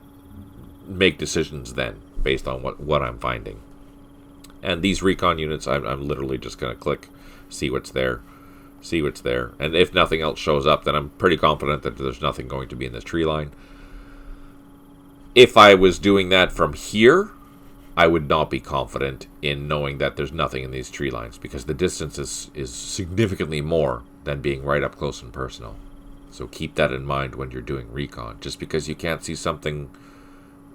make decisions then based on what I'm finding. And these recon units, I'm literally just going to click, see what's there, and if nothing else shows up, then I'm pretty confident that there's nothing going to be in this tree line. If I was doing that from here, I would not be confident in knowing that there's nothing in these tree lines because the distance is significantly more than being right up close and personal. So keep that in mind when you're doing recon. Just because you can't see something,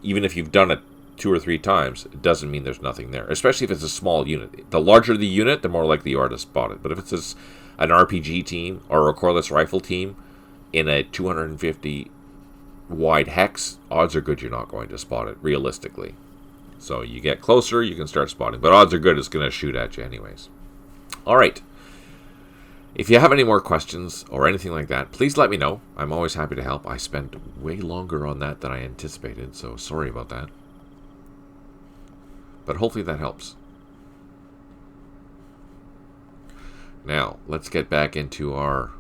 even if you've done it 2 or 3 times, it doesn't mean there's nothing there. Especially if it's a small unit. The larger the unit, the more likely you are to spot it. But if it's an RPG team or a recoilless rifle team in a 250 wide hex, odds are good you're not going to spot it, realistically. So you get closer, you can start spotting. But odds are good it's going to shoot at you anyways. Alright. If you have any more questions or anything like that, please let me know. I'm always happy to help. I spent way longer on that than I anticipated, so sorry about that. But hopefully that helps. Now, let's get back into our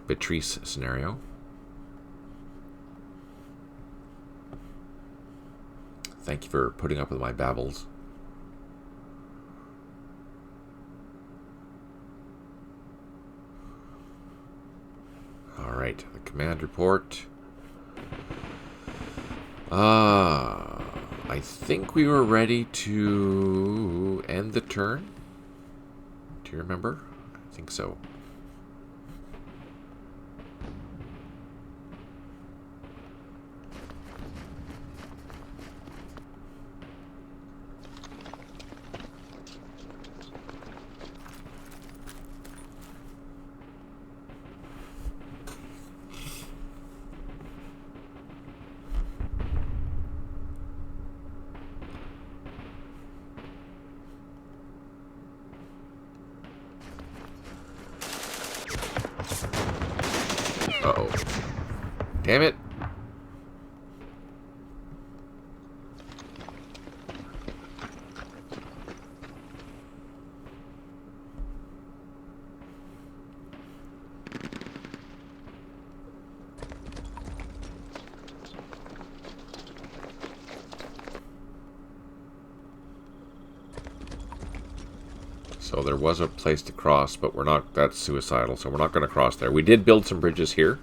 Beatrice scenario. Thank you for putting up with my babbles. Alright, the command report. I think we were ready to end the turn. Do you remember? I think so. Uh-oh. Damn it. So there was a place to cross, but we're not, that's suicidal, so we're not going to cross there. We did build some bridges here.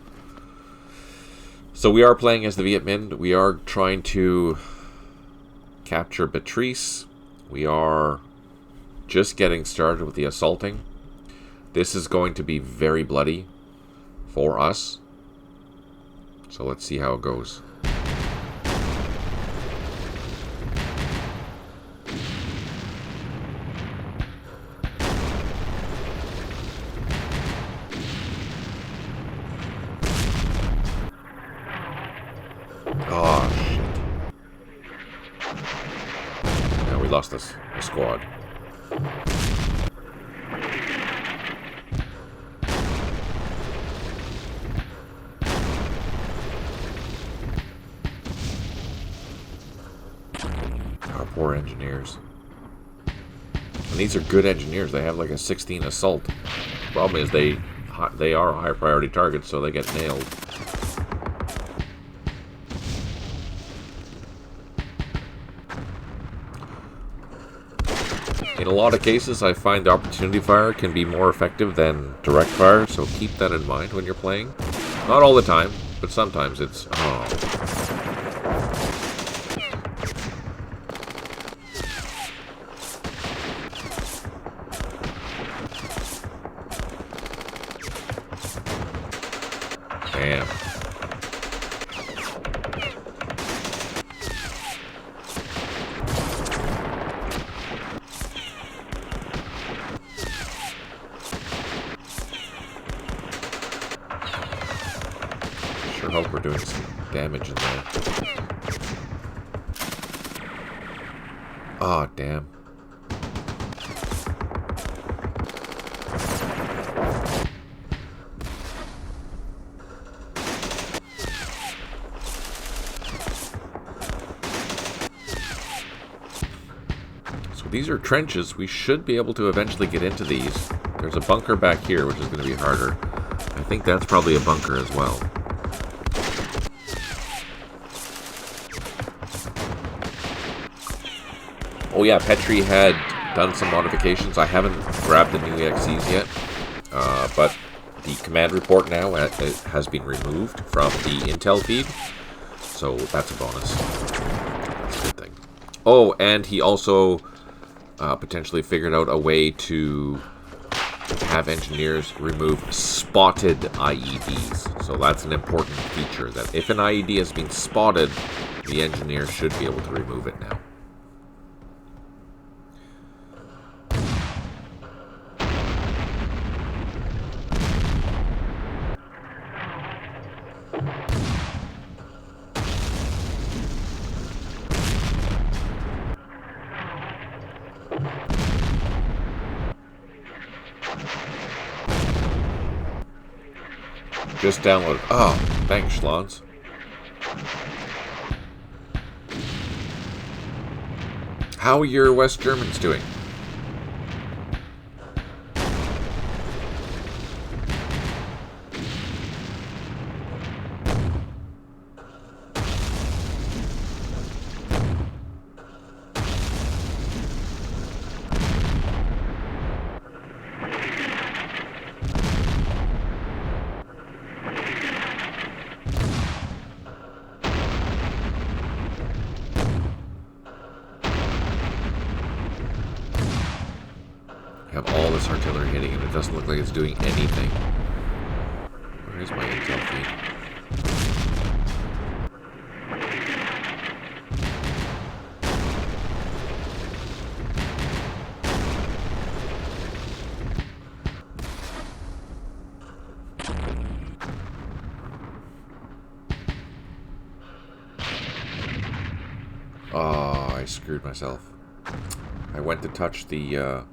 So we are playing as the Viet Minh. We are trying to capture Beatrice. We are just getting started with the assaulting. This is going to be very bloody for us. So let's see how it goes. Oh, shit. Yeah, we lost this squad. Our poor engineers. And these are good engineers. They have like a 16 assault. The problem is they are high priority targets, so they get nailed. In a lot of cases, I find opportunity fire can be more effective than direct fire, so keep that in mind when you're playing. Not all the time, but sometimes it's... Oh. Damn. Sure hope we're doing some damage in there. Oh, damn. So these are trenches. We should be able to eventually get into these. There's a bunker back here, which is going to be harder. I think that's probably a bunker as well. Oh yeah, Petri had done some modifications. I haven't grabbed the new EXEs yet, but the command report now has been removed from the intel feed, so that's a bonus. That's a good thing. Oh, and he also potentially figured out a way to have engineers remove spotted IEDs. So that's an important feature, that if an IED has been spotted, the engineer should be able to remove it now. Just download. Oh, thanks, Schlons. How are your West Germans doing? Have all this artillery hitting and it doesn't look like it's doing anything. Where is my intel feed? Oh, I screwed myself. I went to touch the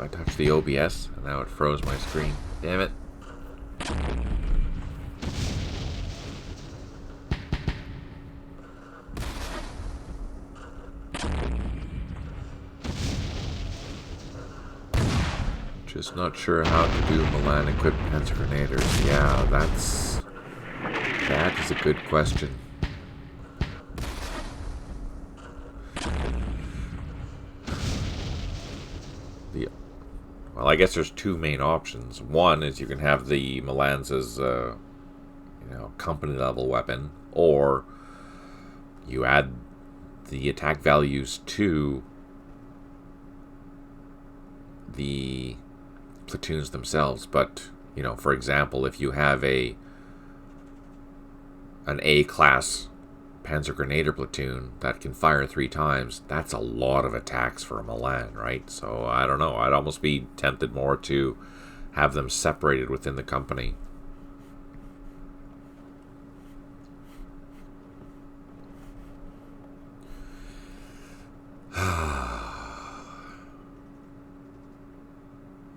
I touched the OBS, and now it froze my screen. Damn it. Just not sure how to do Milan-equipped Panzer Grenaders. Yeah, that is a good question. Well, I guess there's two main options. One is you can have the Milans as company level weapon, or you add the attack values to the platoons themselves. But for example, if you have an A class Panzer Grenadier platoon that can fire 3 times, that's a lot of attacks for a Milan, right? So I don't know. I'd almost be tempted more to have them separated within the company.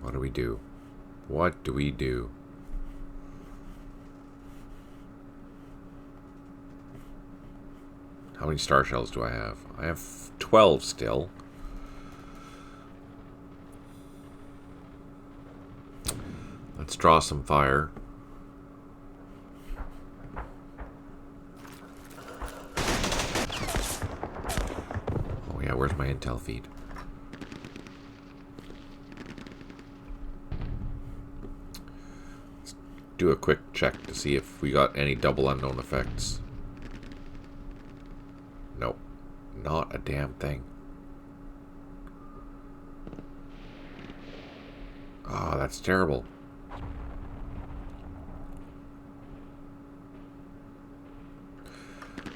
What do we do? What do we do? How many star shells do I have? I have 12 still. Let's draw some fire. Oh yeah, where's my intel feed? Let's do a quick check to see if we got any double unknown effects. Nope, not a damn thing. Oh, that's terrible.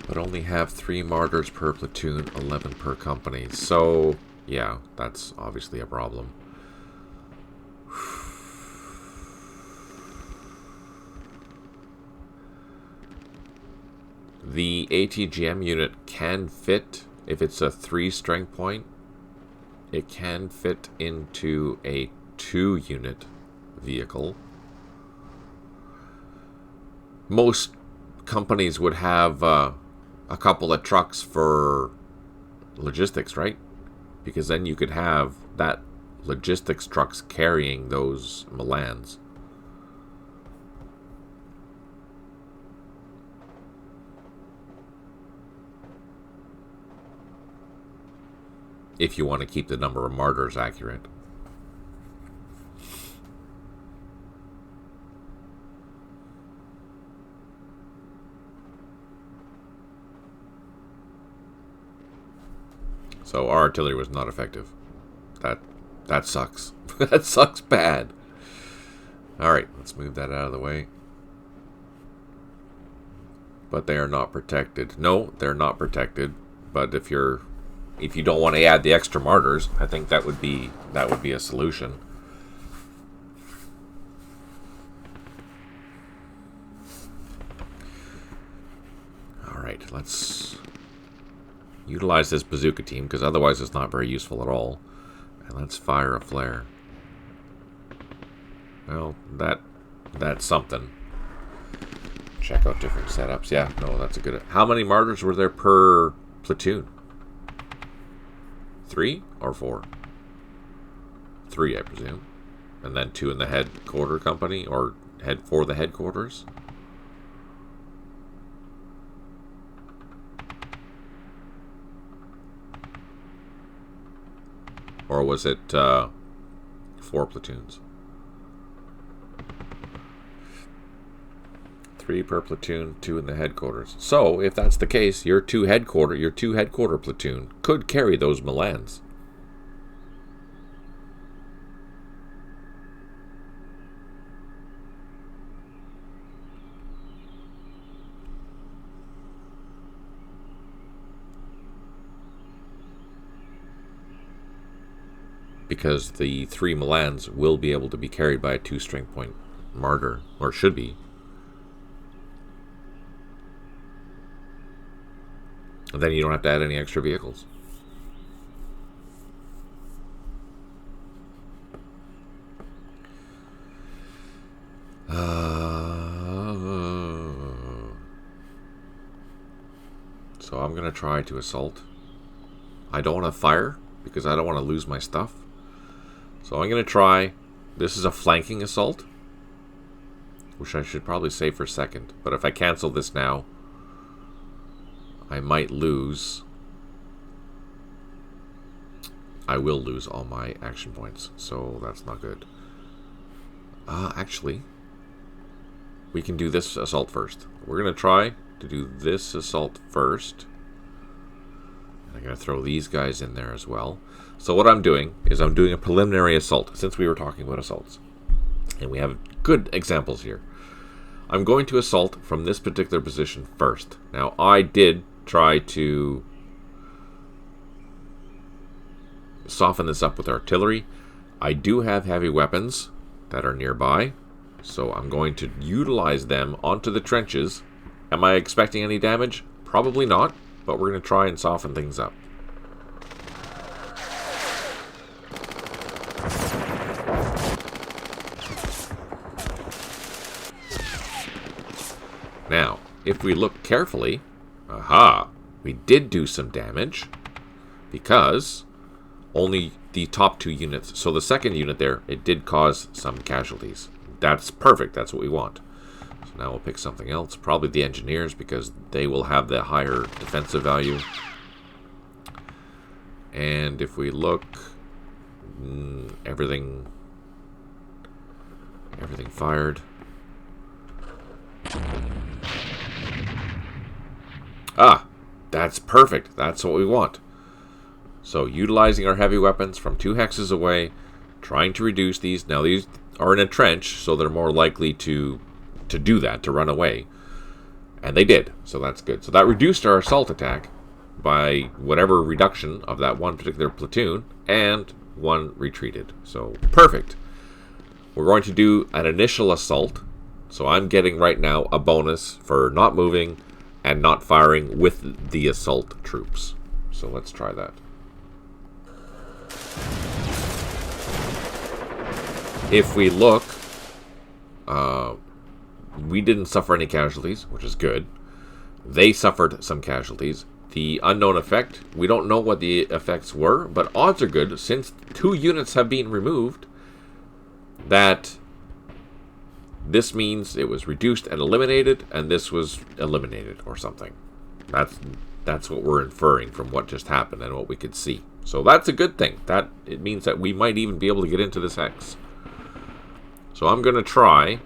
But only have 3 martyrs per platoon, 11 per company. So, yeah, that's obviously a problem. The ATGM unit can fit, if it's a 3 strength point, it can fit into a 2-unit vehicle. Most companies would have a couple of trucks for logistics, right? Because then you could have that logistics trucks carrying those Milans. If you want to keep the number of martyrs accurate. So our artillery was not effective. That sucks. That sucks bad. Alright, let's move that out of the way. But they are not protected. No, they're not protected. But if you don't want to add the extra martyrs, I think that would be a solution. Alright, let's utilize this bazooka team, because otherwise it's not very useful at all. And let's fire a flare. Well, that's something. Check out different setups. Yeah, no, that's a good... How many martyrs were there per platoon? 3 or 4? 3, I presume. And then 2 in the headquarter company, or head for the headquarters. Or was it 4 platoons? 3 per platoon, 2 in the headquarters. So, if that's the case, your two headquarter platoon could carry those Milans. Because the 3 Milans will be able to be carried by a 2 strength point martyr, or should be. And then you don't have to add any extra vehicles. So I'm going to try to assault. I don't want to fire, because I don't want to lose my stuff. So I'm going to try. This is a flanking assault, which I should probably save for second. But if I cancel this now, I might lose I will lose all my action points, so that's not good. Actually, we can do this assault first. We're going to try to do this assault first. I'm going to throw these guys in there as well. So what I'm doing is I'm doing a preliminary assault, since we were talking about assaults. And we have good examples here. I'm going to assault from this particular position first. Now, I did try to soften this up with artillery. I do have heavy weapons that are nearby, so I'm going to utilize them onto the trenches. Am I expecting any damage? Probably not, but we're going to try and soften things up. Now, if we look carefully, aha, we did do some damage because only the top 2 units. So the second unit there, it did cause some casualties. That's perfect. That's what we want. So now we'll pick something else. Probably the engineers, because they will have the higher defensive value. And if we look, everything fired. Ah, that's perfect. That's what we want. So, utilizing our heavy weapons from 2 hexes away, trying to reduce these. Now, these are in a trench, so they're more likely to do that, to run away. And they did, so that's good. So that reduced our assault attack by whatever reduction of that one particular platoon, and one retreated. So, perfect. We're going to do an initial assault. So I'm getting right now a bonus for not moving and not firing with the assault troops. So let's try that. If we look, we didn't suffer any casualties, which is good. They suffered some casualties. The unknown effect, we don't know what the effects were, but odds are good, since 2 units have been removed, that this means it was reduced and eliminated, and this was eliminated or something. That's what we're inferring from what just happened and what we could see. So that's a good thing. That it means that we might even be able to get into this hex. So I'm going to try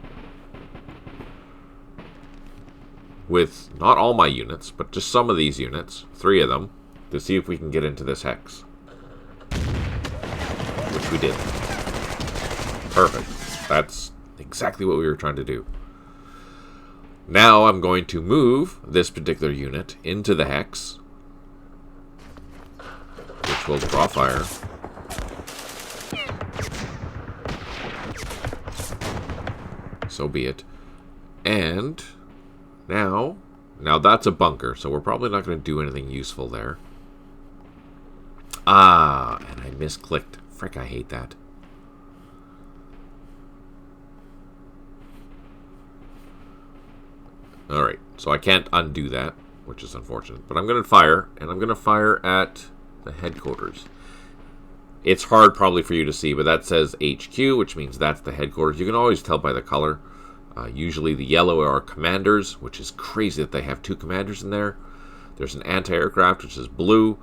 with not all my units, but just some of these units, 3 of them, to see if we can get into this hex. Which we did. Perfect. That's exactly what we were trying to do. Now I'm going to move this particular unit into the hex, which will draw fire. So be it. And now that's a bunker, so we're probably not going to do anything useful there. Ah, and I misclicked. Frick, I hate that. Alright, so I can't undo that, which is unfortunate. But I'm going to fire, and I'm going to fire at the headquarters. It's hard probably for you to see, but that says HQ, which means that's the headquarters. You can always tell by the color. Usually the yellow are commanders, which is crazy that they have 2 commanders in there. There's an anti-aircraft, which is blue.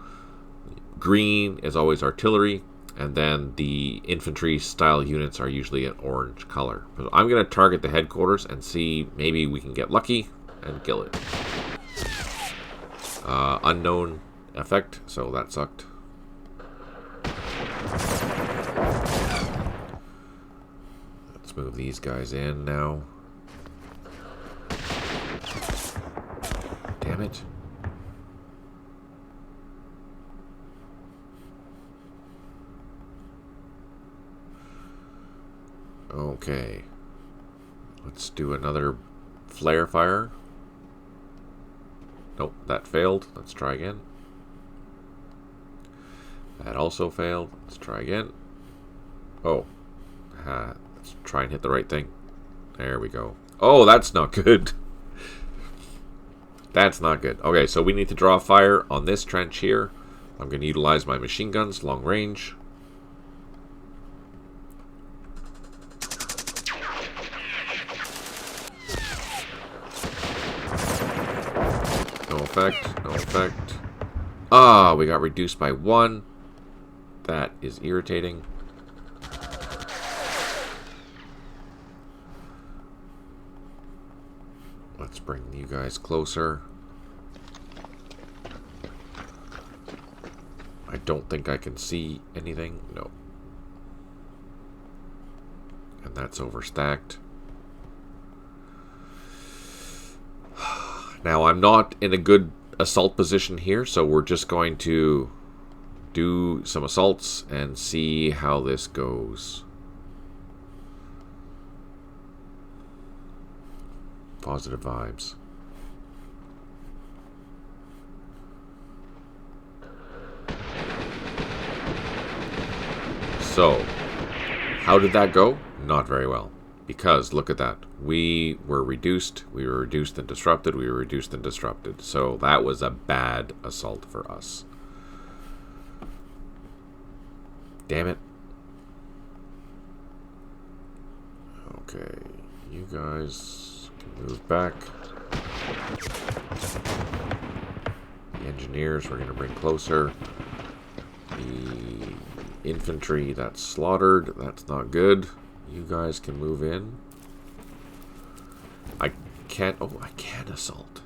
Green is always artillery. And then the infantry-style units are usually an orange color. So I'm going to target the headquarters and see maybe we can get lucky and kill it. Unknown effect, so that sucked. Let's move these guys in now. Damn it. Okay. Let's do another flare fire. Nope, that failed. Let's try again. That also failed. Let's try again. Oh. Let's try and hit the right thing. There we go. Oh, that's not good. That's not good. Okay, so we need to draw fire on this trench here. I'm going to utilize my machine guns, long range. No effect, no effect. Ah, we got reduced by 1. That is irritating. Let's bring you guys closer. I don't think I can see anything. No. And that's overstacked. Now, I'm not in a good assault position here, so we're just going to do some assaults and see how this goes. Positive vibes. So, how did that go? Not very well. Because, look at that. We were reduced and disrupted, we were reduced and disrupted. So, that was a bad assault for us. Damn it. Okay, you guys can move back. The engineers we're going to bring closer. The infantry that's slaughtered, that's not good. You guys can move in. I can't... Oh, I can assault.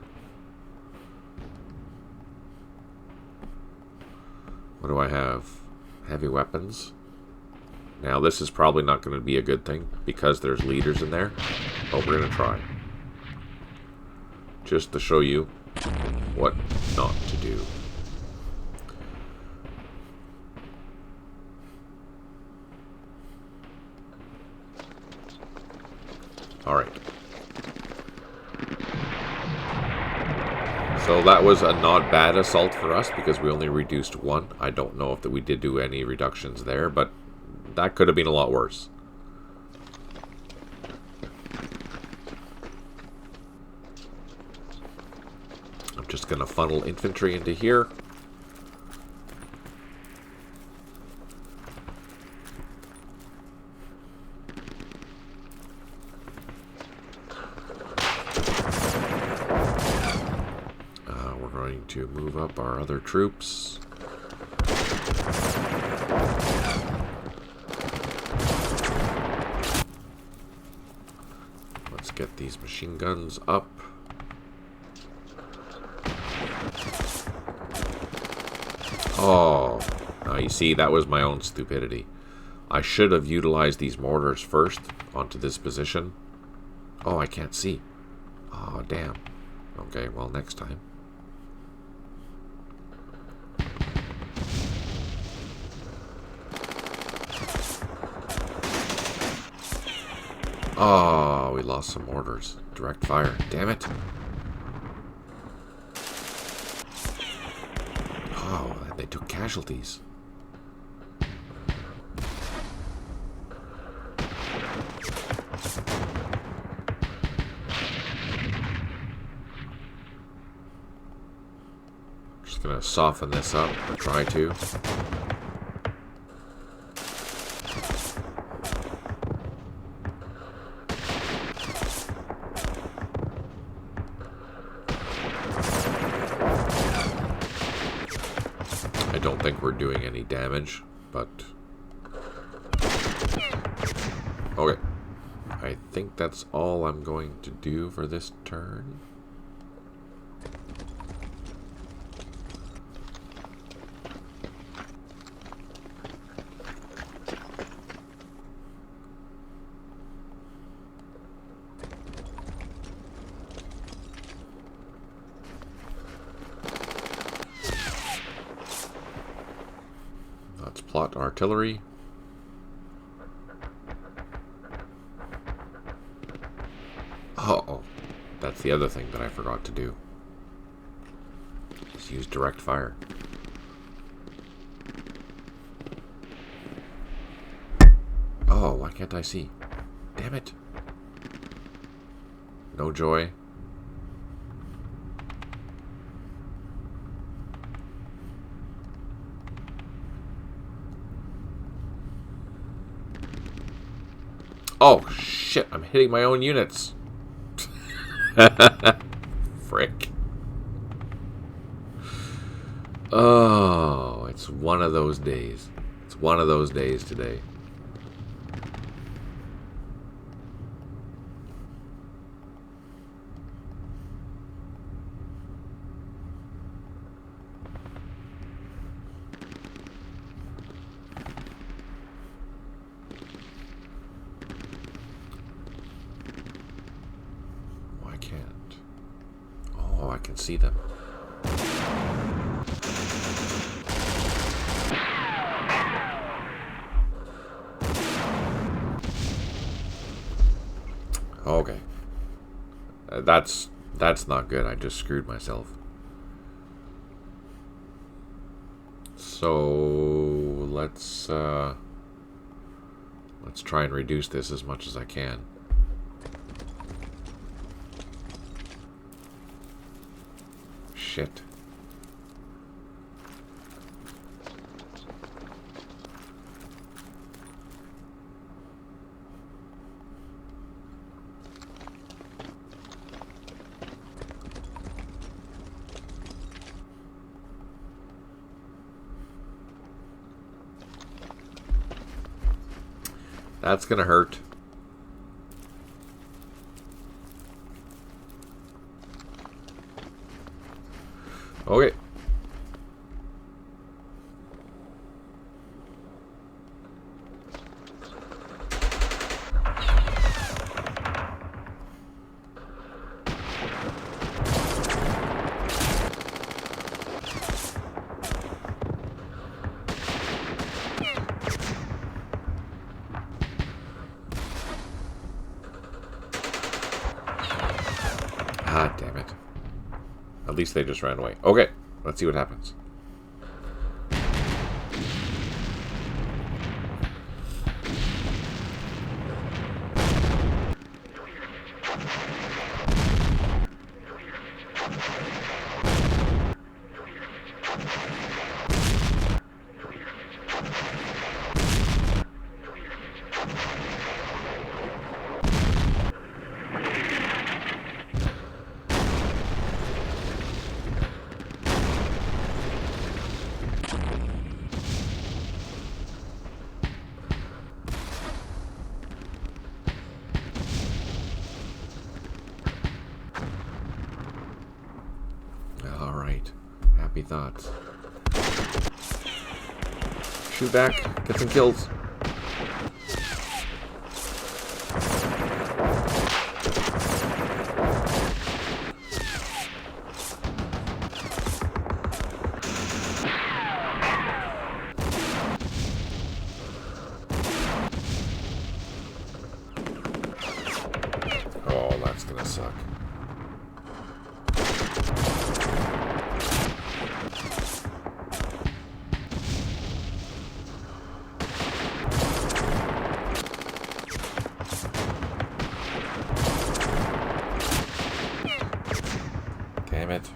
What do I have? Heavy weapons. Now, this is probably not going to be a good thing because there's leaders in there. But we're going to try. Just to show you what not to do. Alright. So that was a not bad assault for us because we only reduced one. I don't know if we did do any reductions there, but that could have been a lot worse. I'm just going to funnel infantry into here. To move up our other troops. Let's get these machine guns up. Oh, now you see, that was my own stupidity. I should have utilized these mortars first onto this position. Oh, I can't see. Oh, damn. Okay, well, next time. Oh, we lost some mortars. Direct fire. Damn it. Oh, they took casualties. Just gonna soften this up, or try to. I don't think we're doing any damage, but... Okay. I think that's all I'm going to do for this turn. Let's plot artillery. Uh-oh. That's the other thing that I forgot to do. Just use direct fire. Oh, why can't I see? Damn it. No joy. Oh, shit. I'm hitting my own units. Frick. Oh, it's one of those days. It's one of those days today. Oh, I can't. Oh, I can see them. Okay. That's not good. I just screwed myself. So let's try and reduce this as much as I can. Shit. That's gonna hurt. Okay. Ah, damn it. At least they just ran away. Okay, let's see what happens. Alright. Happy thoughts. Shoot back. Get some kills. Oh, that's gonna suck. Damn it.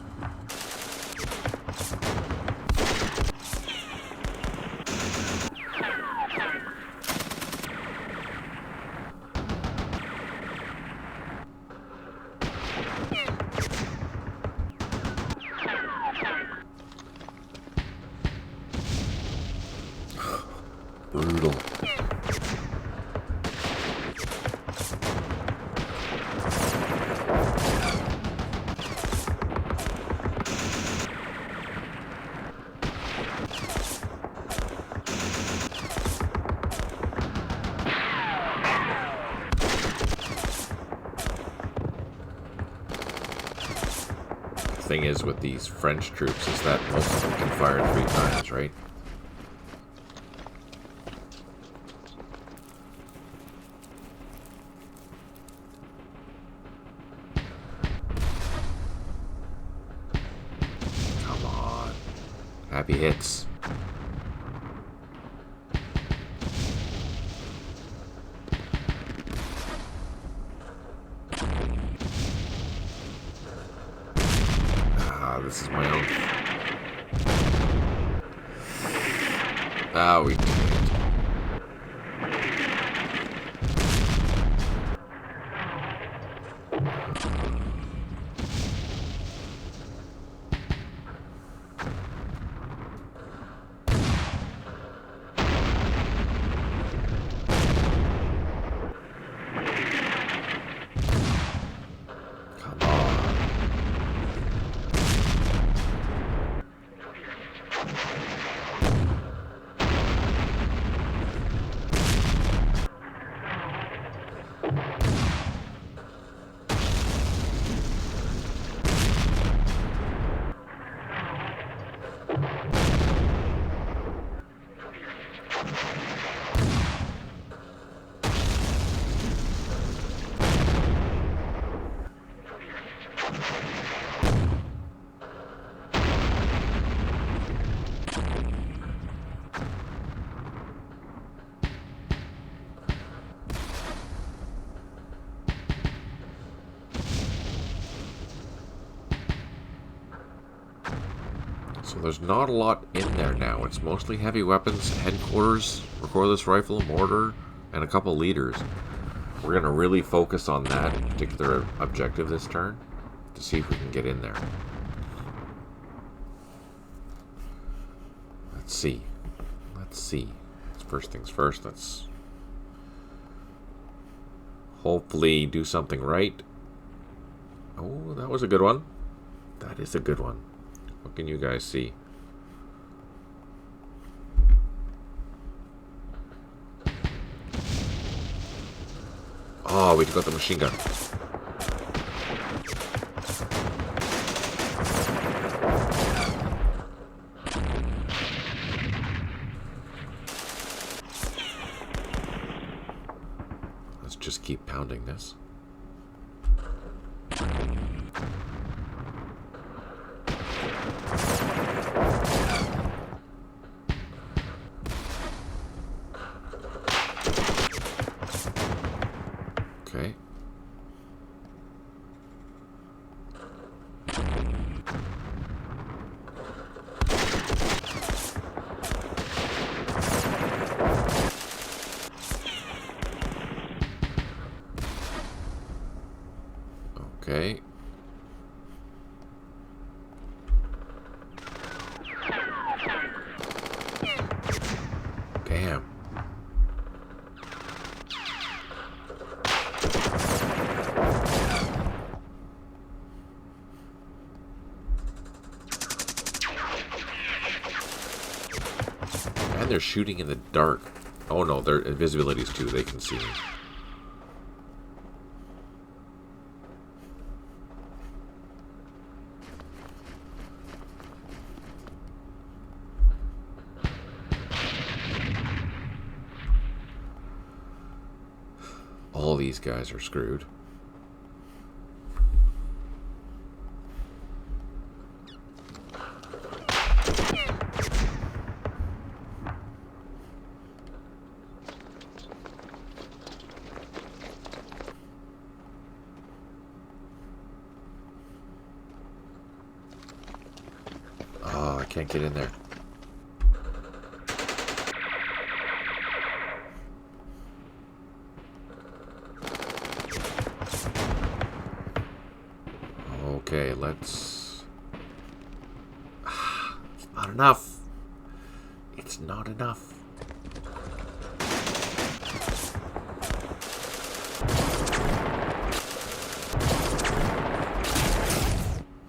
Brutal. Thing is with these French troops is that most of them can fire 3 times, right? Come on. Happy hits. This is my own. Ah, we did it. So there's not a lot in there now. It's mostly heavy weapons, headquarters, recordless rifle, mortar, and a couple leaders. We're going to really focus on that particular objective this turn to see if we can get in there. Let's see. First things first, let's hopefully do something right. Oh, that was a good one. That is a good one. What can you guys see? Oh, we got the machine gun. Let's just keep pounding this. Okay. Okay. Damn. And they're shooting in the dark. Oh no, their invisibility is too. They can see me. All these guys are screwed. Oh, I can't get in there. Okay, let's... It's not enough. It's not enough.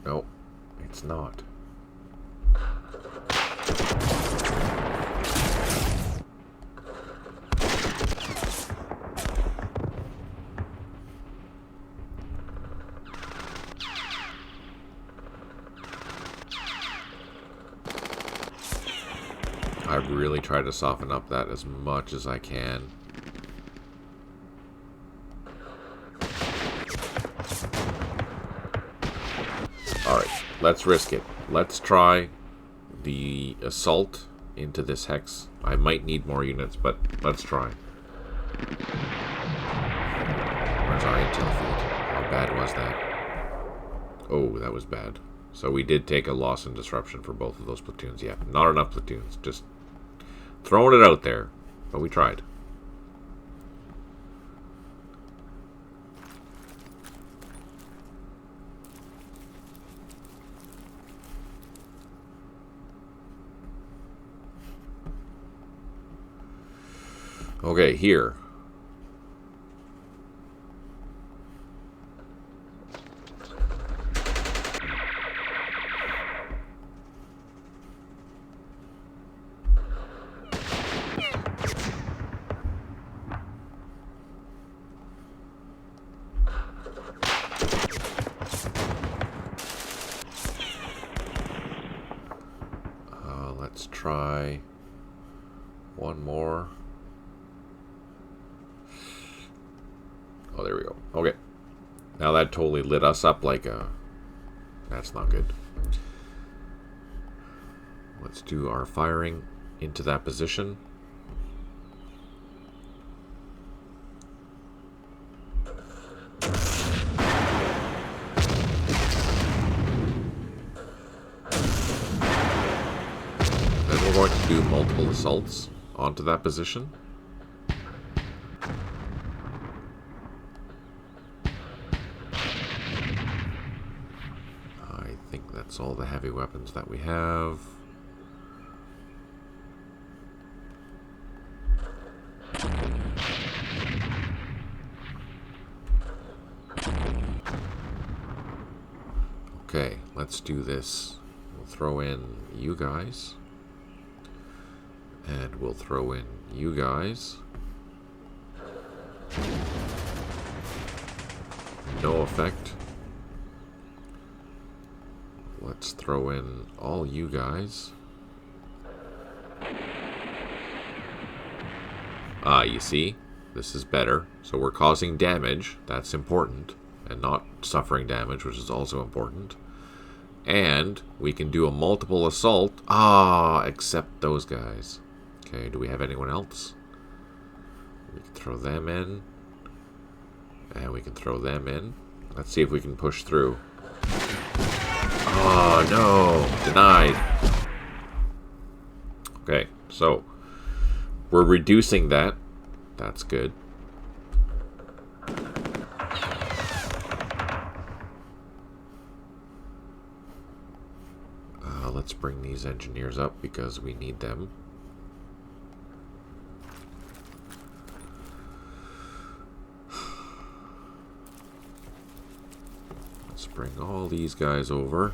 No, it's not. I really try to soften up that as much as I can. Alright, let's risk it. Let's try the assault into this hex. I might need more units, but let's try. Where's our intel feed? How bad was that? Oh, that was bad. So we did take a loss and disruption for both of those platoons. Yeah, not enough platoons. Just throwing it out there. But we tried. Okay, here. Let's try one more. Oh, there we go. Okay. Now that totally lit us up like a... That's not good. Let's do our firing into that position. Then we're going to do multiple assaults onto that position. I think that's all the heavy weapons that we have. Okay, let's do this. We'll throw in you guys. And we'll throw in you guys. No effect. Let's throw in all you guys. Ah, you see? This is better. So we're causing damage. That's important. And not suffering damage, which is also important. And we can do a multiple assault. Ah, except those guys. Okay, do we have anyone else? We can throw them in. And we can throw them in. Let's see if we can push through. Oh, no. Denied. Okay, so we're reducing that. That's good. Let's bring these engineers up because we need them. Let's bring all these guys over.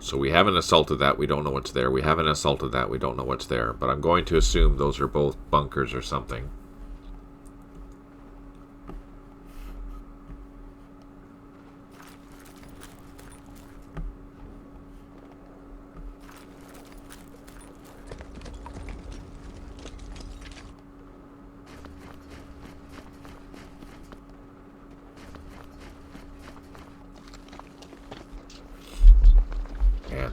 So we haven't assaulted that, we don't know what's there. We haven't assaulted that, we don't know what's there. But I'm going to assume those are both bunkers or something. Yeah,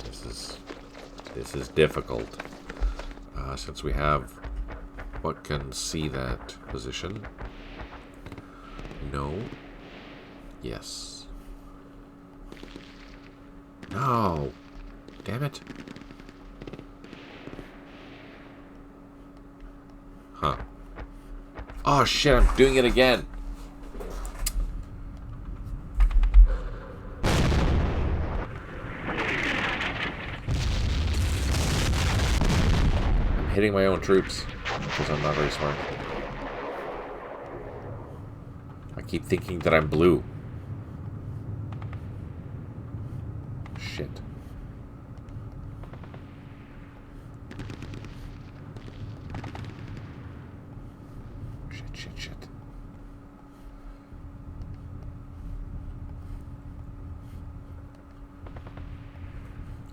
this is difficult. Since we have what can see that position. No. Yes. No. Damn it. Huh. Oh shit, I'm doing it again. Hitting my own troops because I'm not very smart. I keep thinking that I'm blue. Shit. Shit.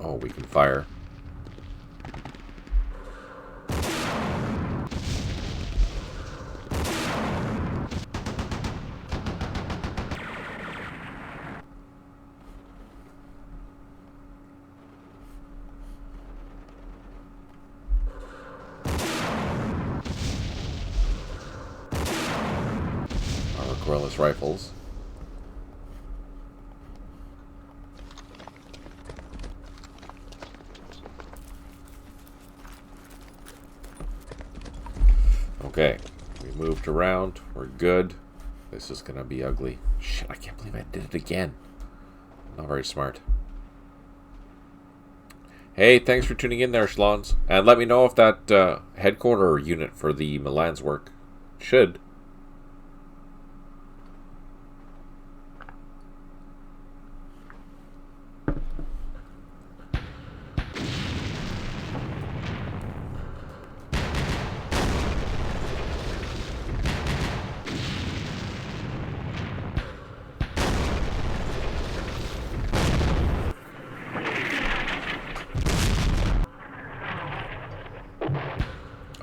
Oh, we can fire. Guerrillas rifles. Okay, we moved around. We're good. This is gonna be ugly. Shit, I can't believe I did it again. Not very smart. Hey, thanks for tuning in there, Schlons. And let me know if that headquarter unit for the Milan's work. Should.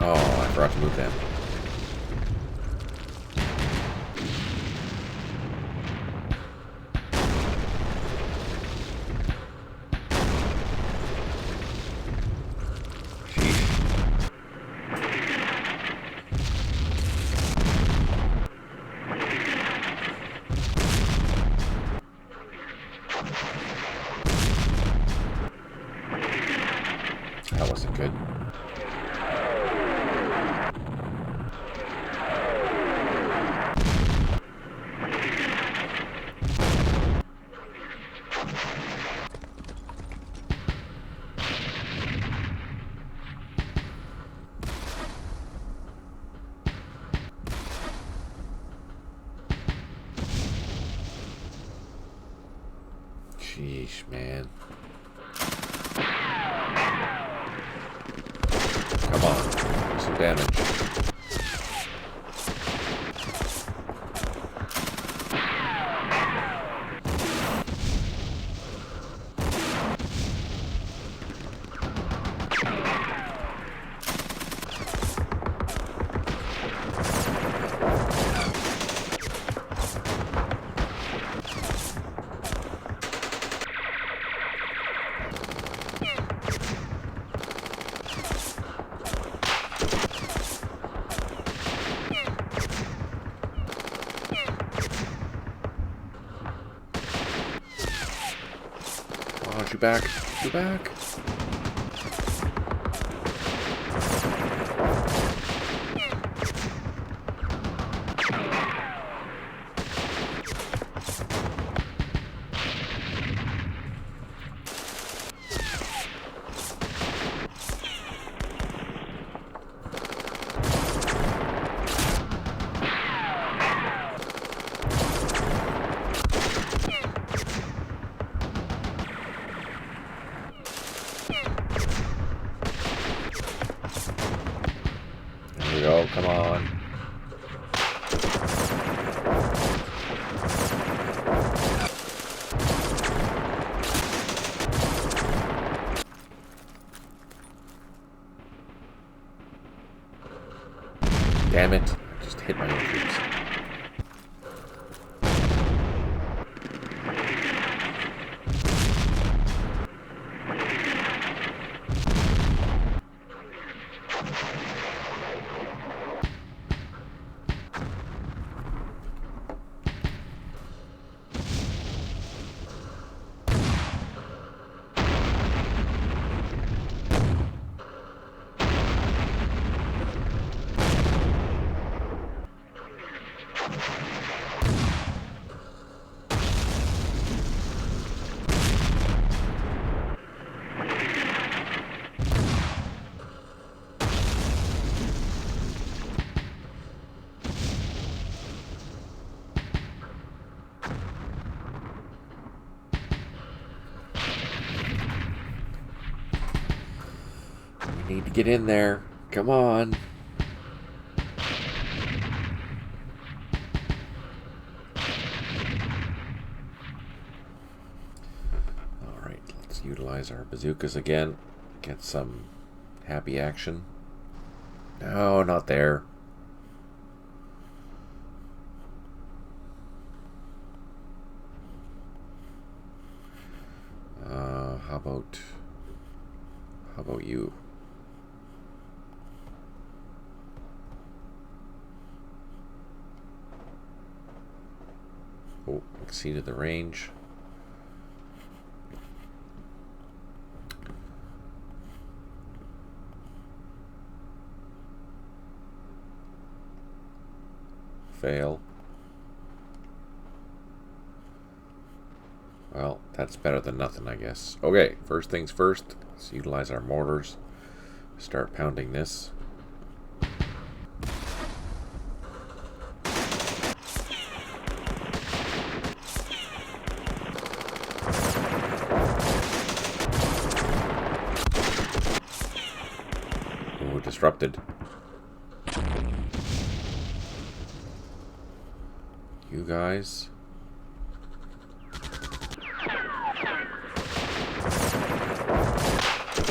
Oh, I forgot to move them. Good. Sheesh, man. Come on. Do some damage. You back. You back. Here we go. Come on. Damn it. I just hit my own troops. Need to get in there. Come on. Alright, let's utilize our bazookas again. Get some happy action. No, not there. How about you? Oh, exceeded the range. Fail. Well, that's better than nothing, I guess. Okay, first things first. Let's utilize our mortars. Start pounding this. Oh, disrupted. You guys.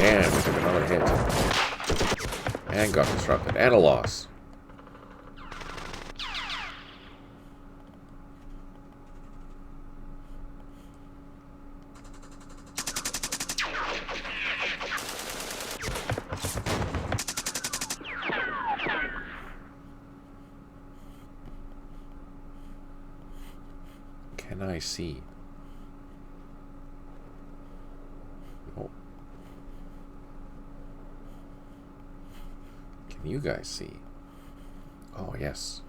And we took another hit. And got disrupted. And a loss. Can I see? Oh. you guys see? Oh, yes.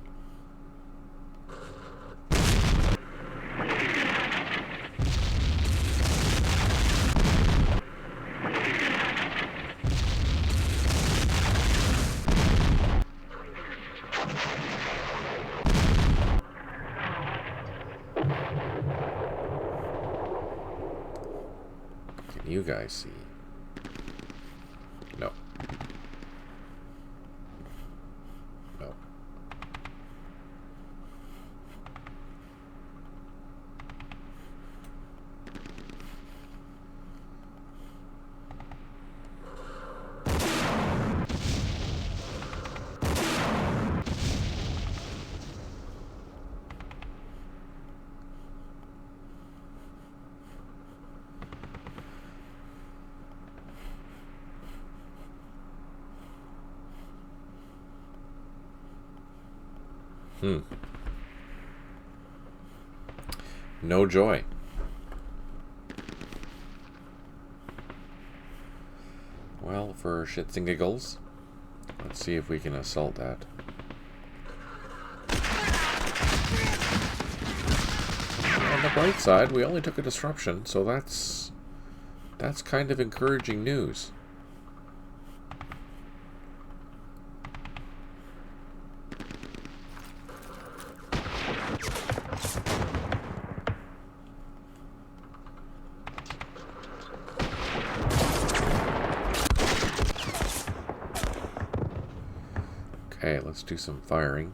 Can you guys see? No. No. No joy. Well, for shits and giggles, let's see if we can assault that. On the bright side, we only took a disruption, so that's kind of encouraging news. Okay, let's do some firing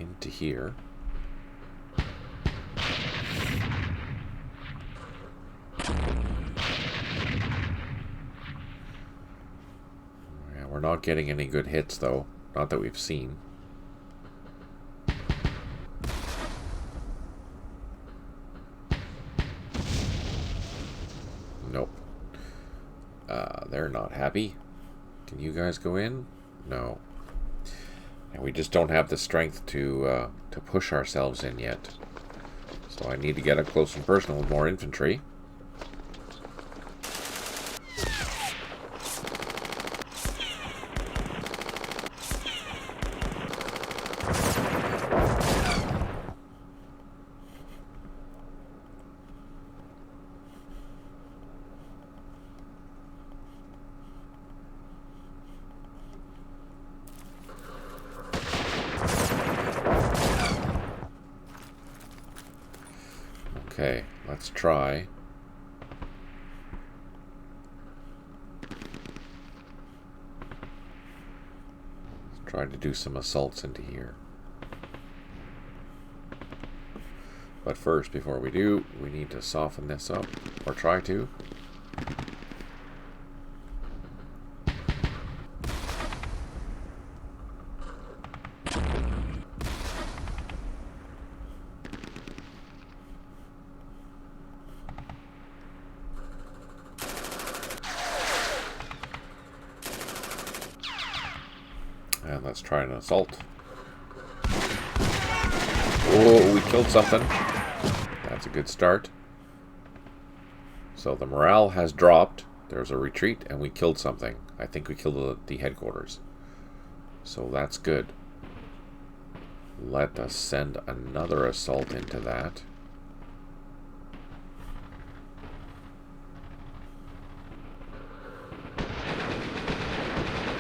into here. Yeah, we're not getting any good hits, though. Not that we've seen. Nope. They're not happy. Can you guys go in? No. And we just don't have the strength to push ourselves in yet. So I need to get up close and personal with more infantry. Okay, let's try. Let's try to do some assaults into here. But first, before we do, we need to soften this up, or try to. And let's try an assault. Oh, we killed something. That's a good start. So the morale has dropped. There's a retreat, and we killed something. I think we killed the headquarters. So that's good. Let us send another assault into that.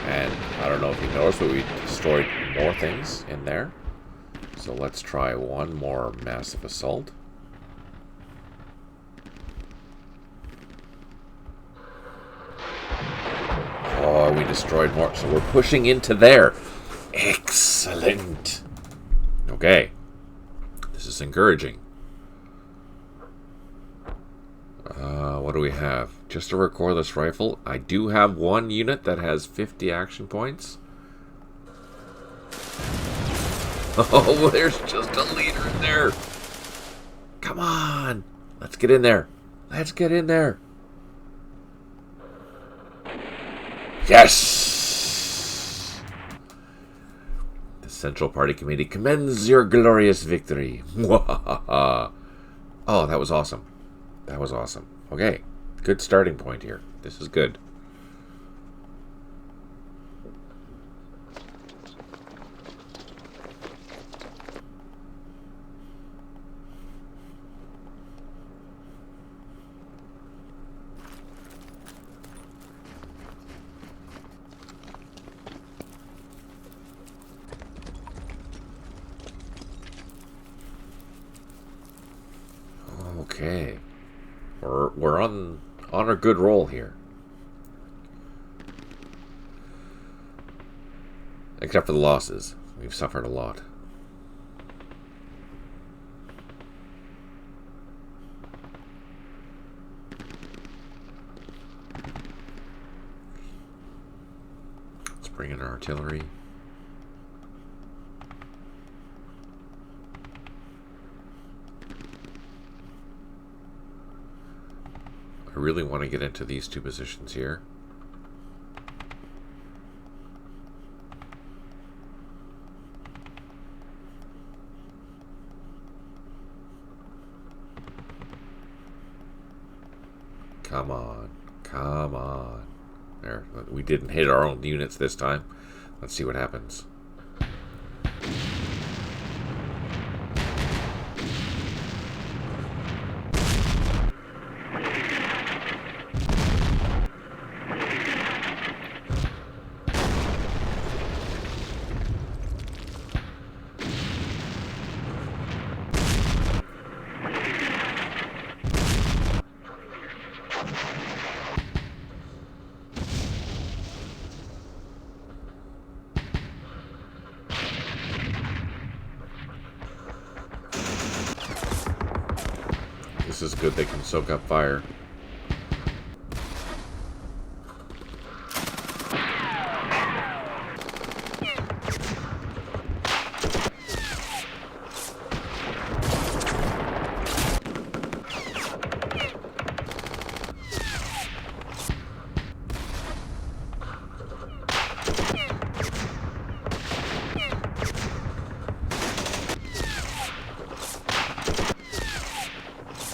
And I don't know if you noticed, but we destroyed more things in there. So let's try one more massive assault. Oh, we destroyed more. So we're pushing into there. Excellent. Okay. This is encouraging. What do we have? Just a recoilless rifle. I do have one unit that has 50 action points. Oh, there's just a leader in there. Come on. Let's get in there. Let's get in there. Yes! The Central Party Committee commends your glorious victory. Oh, that was awesome. That was awesome. Okay, good starting point here. This is good. Okay. We're on a good roll here. Except for the losses. We've suffered a lot. Let's bring in our artillery. I really want to get into these two positions here. Come on. Come on. There. We didn't hit our own units this time. Let's see what happens. This is good. They can soak up fire.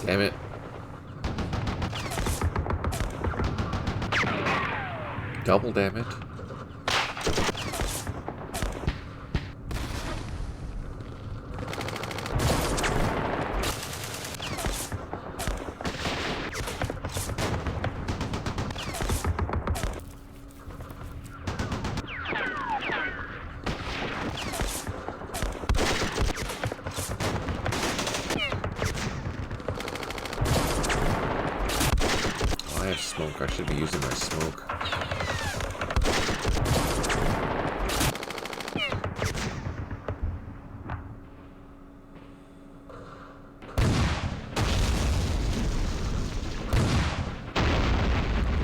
Damn it. Double damn it. I have smoke. I should be using my smoke.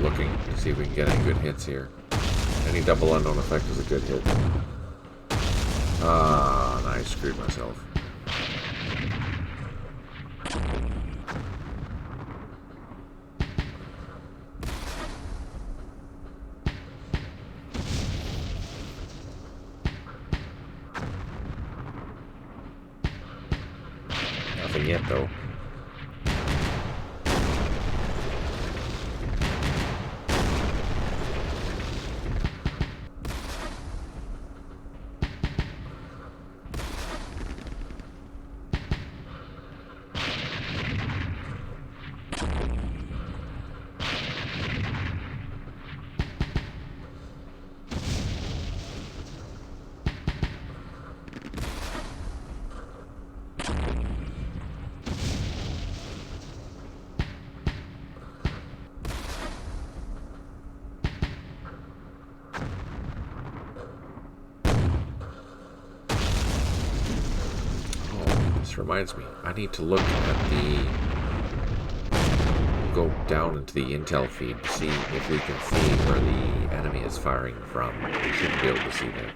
Looking to see if we can get any good hits here. Any double unknown effect is a good hit. Ah, I screwed myself. Nothing yet, though. This reminds me, I need to look at go down into the intel feed to see if we can see where the enemy is firing from. We should be able to see that.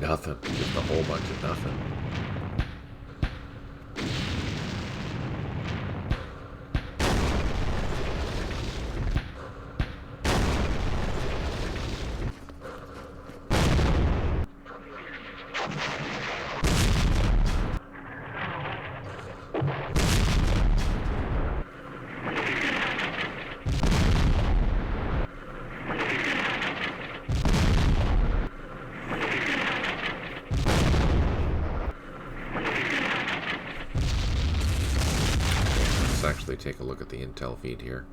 Nothing. Just a whole bunch of nothing. Actually take a look at the intel feed here.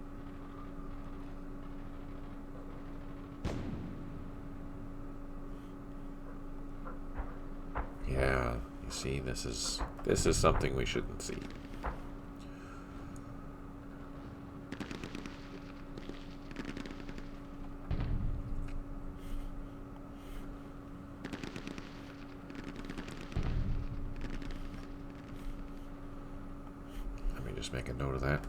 Yeah, you see, this is something we shouldn't see. Just make a note of that.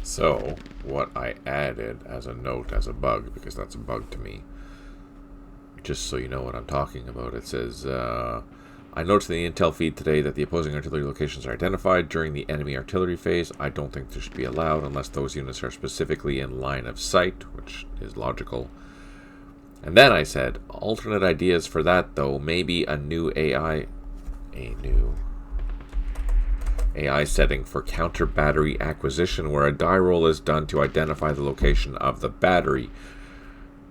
So, what I added as a note, as a bug, because that's a bug to me, just so you know what I'm talking about, it says, I noticed in the intel feed today that the opposing artillery locations are identified during the enemy artillery phase. I don't think this should be allowed unless those units are specifically in line of sight, which is logical. And then I said, alternate ideas for that, though, maybe a new AI setting for counter battery acquisition, where a die roll is done to identify the location of the battery.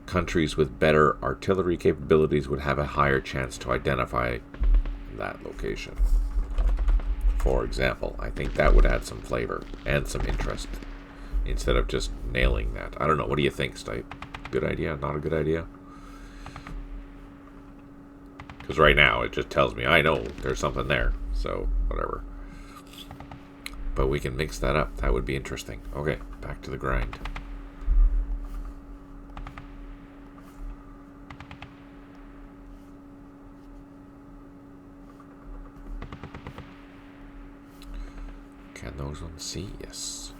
Countries with better artillery capabilities would have a higher chance to identify that location. For example, I think that would add some flavor and some interest instead of just nailing that. I don't know. What do you think, Stipe? Good idea? Not a good idea? Because right now it just tells me I know there's something there. So, whatever. But we can mix that up. That would be interesting. Okay, back to the grind. Can those ones see? Yes.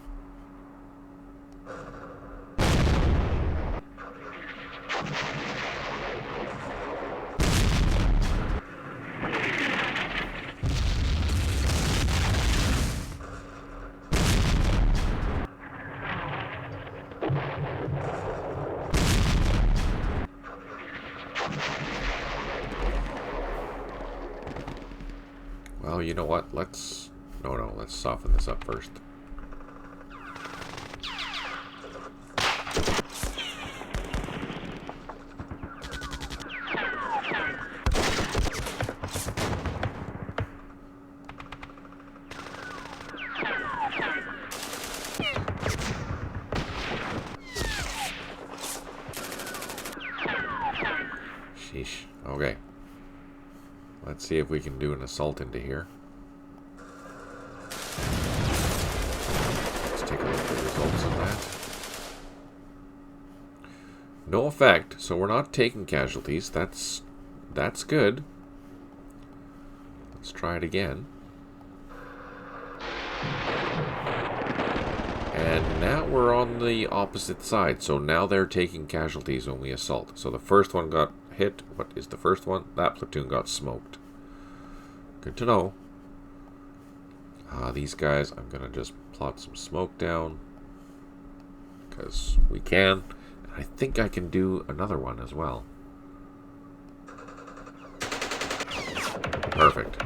Well, you know what? Let's soften this up first. Okay. Let's see if we can do an assault into here. Let's take a look at the results of that. No effect, so we're not taking casualties. That's good. Let's try it again. And now we're on the opposite side. So now they're taking casualties when we assault. So the first one got hit. What is the first one? That platoon got smoked. Good to know. These guys, I'm going to just plot some smoke down. Because we can. I think I can do another one as well. Perfect.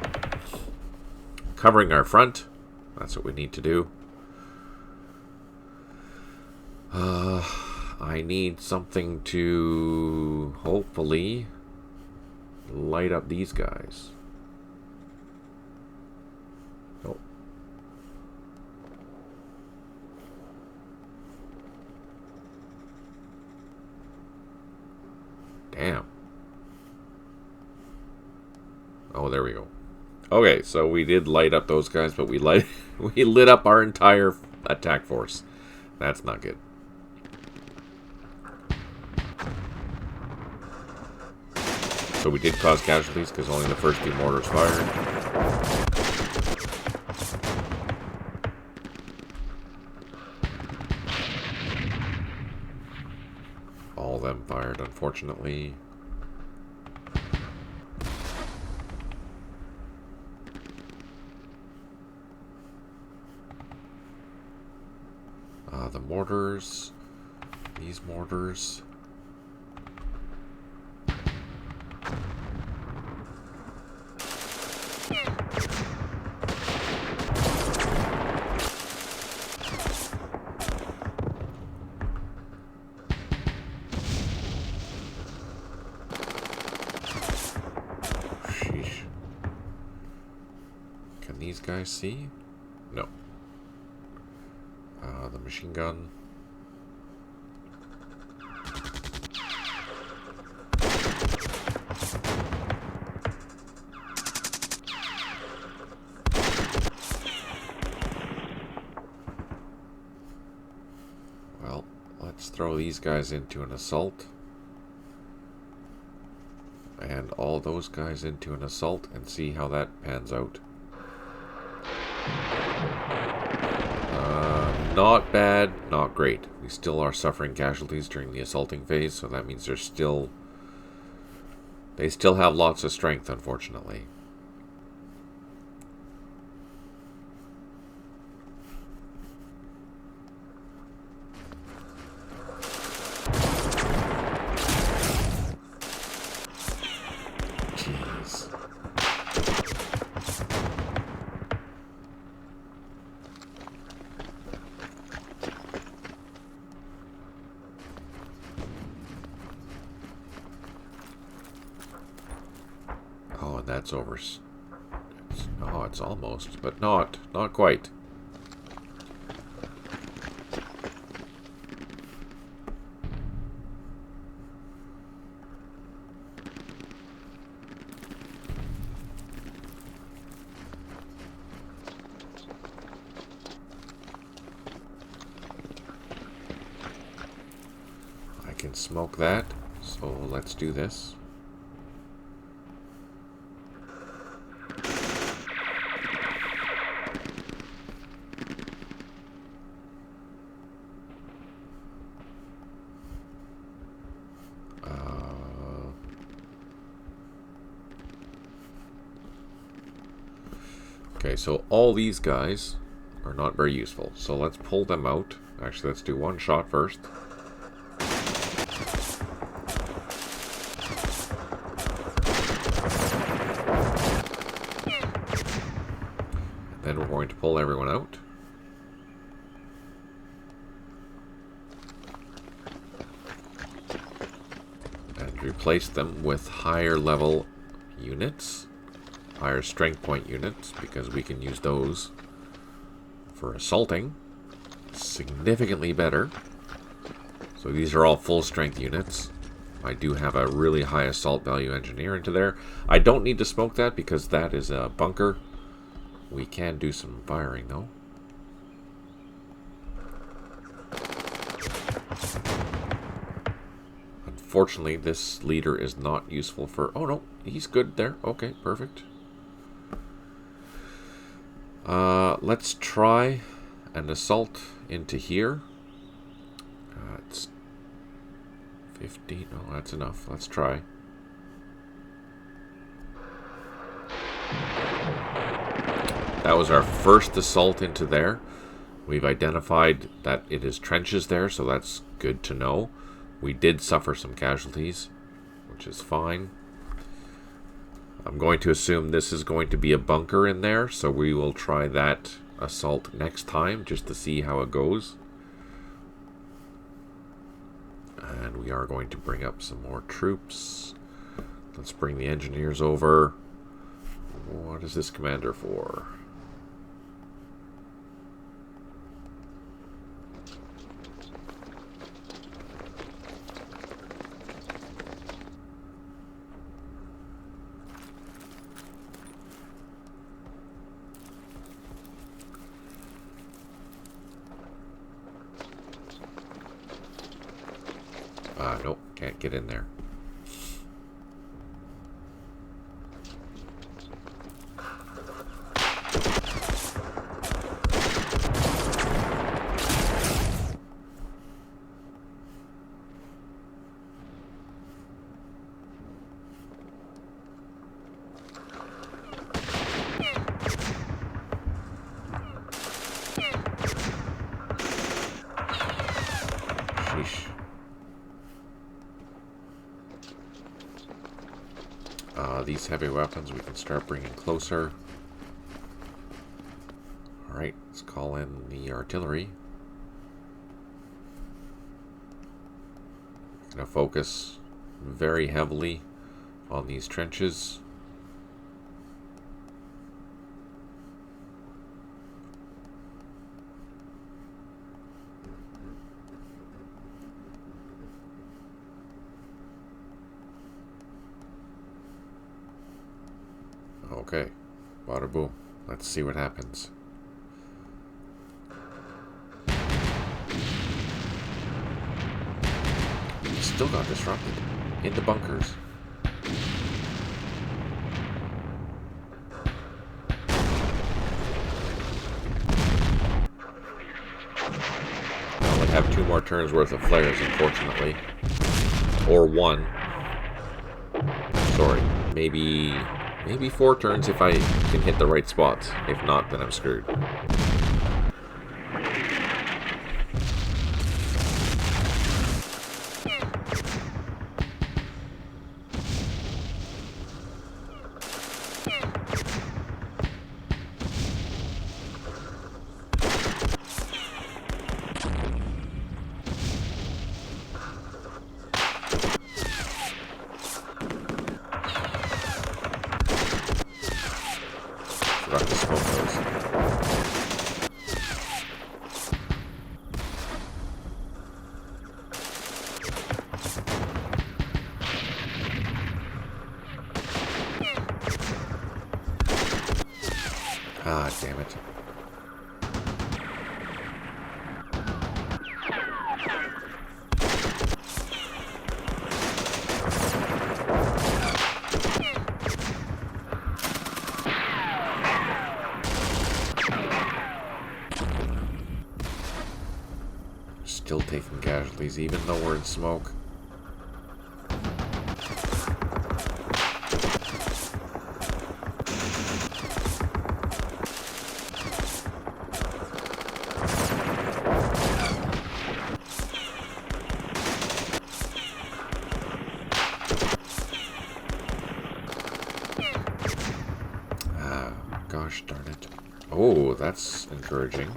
Covering our front. That's what we need to do. I need something to hopefully light up these guys. Oh. Damn. Oh, there we go. Okay, so we did light up those guys, but we lit up our entire attack force. That's not good. So we did cause casualties because only the first 2 mortars fired. All of them fired, unfortunately. The mortars. These mortars. Sheesh. Can these guys see? No. The machine gun. Well, let's throw these guys into an assault. And all those guys into an assault and see how that pans out. Not bad, not great. We still are suffering casualties during the assaulting phase, so that means they still have lots of strength, unfortunately. Jeez. Oh, and that's over. Oh, it's almost, but not quite. I can smoke that, so let's do this. Okay, so all these guys are not very useful. So let's pull them out. Actually, let's do one shot first. And then we're going to pull everyone out. And replace them with higher level units. Higher strength point units, because we can use those for assaulting. Significantly better. So these are all full strength units. I do have a really high assault value engineer into there. I don't need to smoke that because that is a bunker. We can do some firing though. Unfortunately, this leader is not useful for... Oh no, he's good there. Okay, perfect. Let's try an assault into here. It's 15. Oh, that's enough. Let's try. That was our first assault into there. We've identified that it is trenches there, so that's good to know. We did suffer some casualties, which is fine. I'm going to assume this is going to be a bunker in there, so we will try that assault next time just to see how it goes. And we are going to bring up some more troops. Let's bring the engineers over. What is this commander for? Nope, can't get in there. Sheesh. These heavy weapons we can start bringing closer. Alright, let's call in the artillery. Gonna focus very heavily on these trenches. Okay, bada boom. Let's see what happens. We still got disrupted in the bunkers. I only have 2 more turns worth of flares, unfortunately. Or 1. Sorry, maybe 4 turns if I can hit the right spots. If not, then I'm screwed. Forgot to smoke those. Ah, damn it. Still taking casualties, even though we're in smoke. Gosh darn it. Oh, that's encouraging.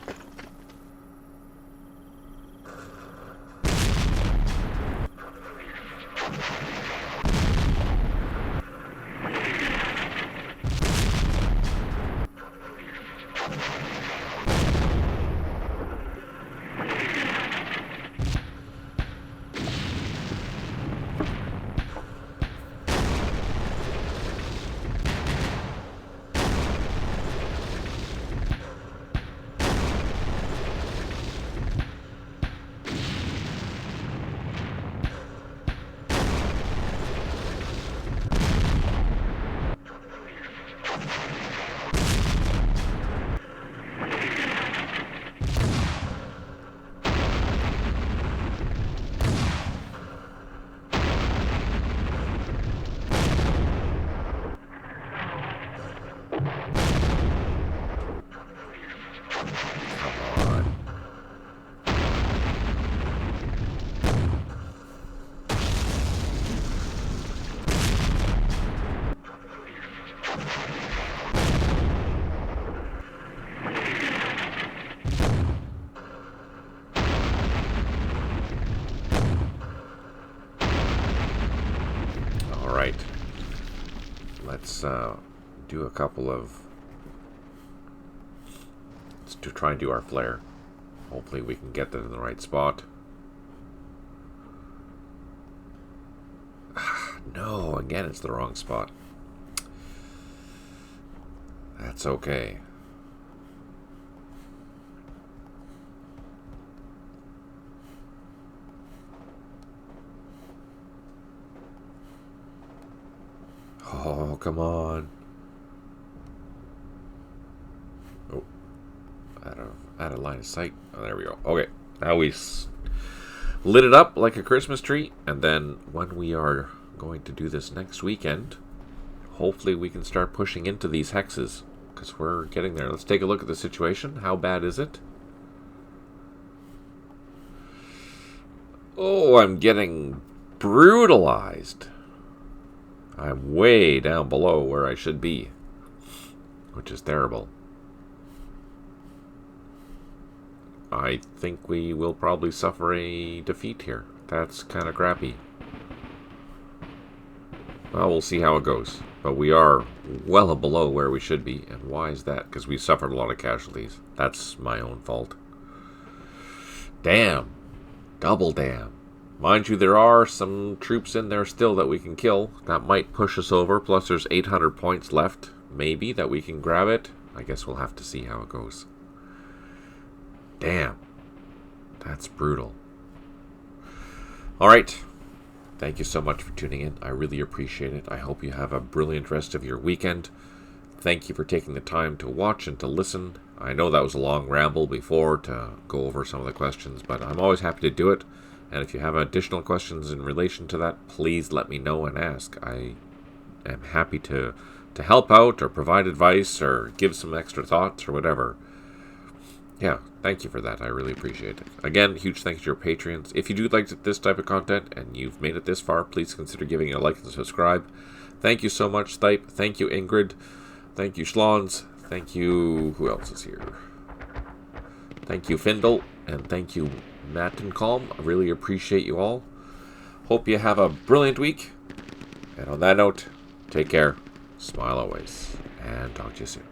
Let's do a couple of... Let's try and do our flare. Hopefully we can get that in the right spot. No, again, it's the wrong spot. That's okay. Oh, come on. Oh, out of line of sight. Oh, there we go. Okay, now we lit it up like a Christmas tree, and then when we are going to do this next weekend, hopefully we can start pushing into these hexes, because we're getting there. Let's take a look at the situation. How bad is it? Oh, I'm getting brutalized. I'm way down below where I should be, which is terrible. I think we will probably suffer a defeat here. That's kind of crappy. Well, we'll see how it goes. But we are well below where we should be. And why is that? Because we suffered a lot of casualties. That's my own fault. Damn. Double damn. Mind you, there are some troops in there still that we can kill. That might push us over. Plus there's 800 points left. Maybe that we can grab it. I guess we'll have to see how it goes. Damn. That's brutal. Alright. Thank you so much for tuning in. I really appreciate it. I hope you have a brilliant rest of your weekend. Thank you for taking the time to watch and to listen. I know that was a long ramble before to go over some of the questions, but I'm always happy to do it. And if you have additional questions in relation to that, please let me know and ask. I am happy to help out or provide advice or give some extra thoughts or whatever. Yeah, thank you for that. I really appreciate it. Again, huge thanks to your Patreons. If you do like this type of content and you've made it this far, please consider giving it a like and subscribe. Thank you so much, Stipe. Thank you, Ingrid. Thank you, Schlons. Thank you... Who else is here? Thank you, Findle. And thank you, Matt and Calm. I really appreciate you all. Hope you have a brilliant week. And on that note, take care. Smile always. And talk to you soon.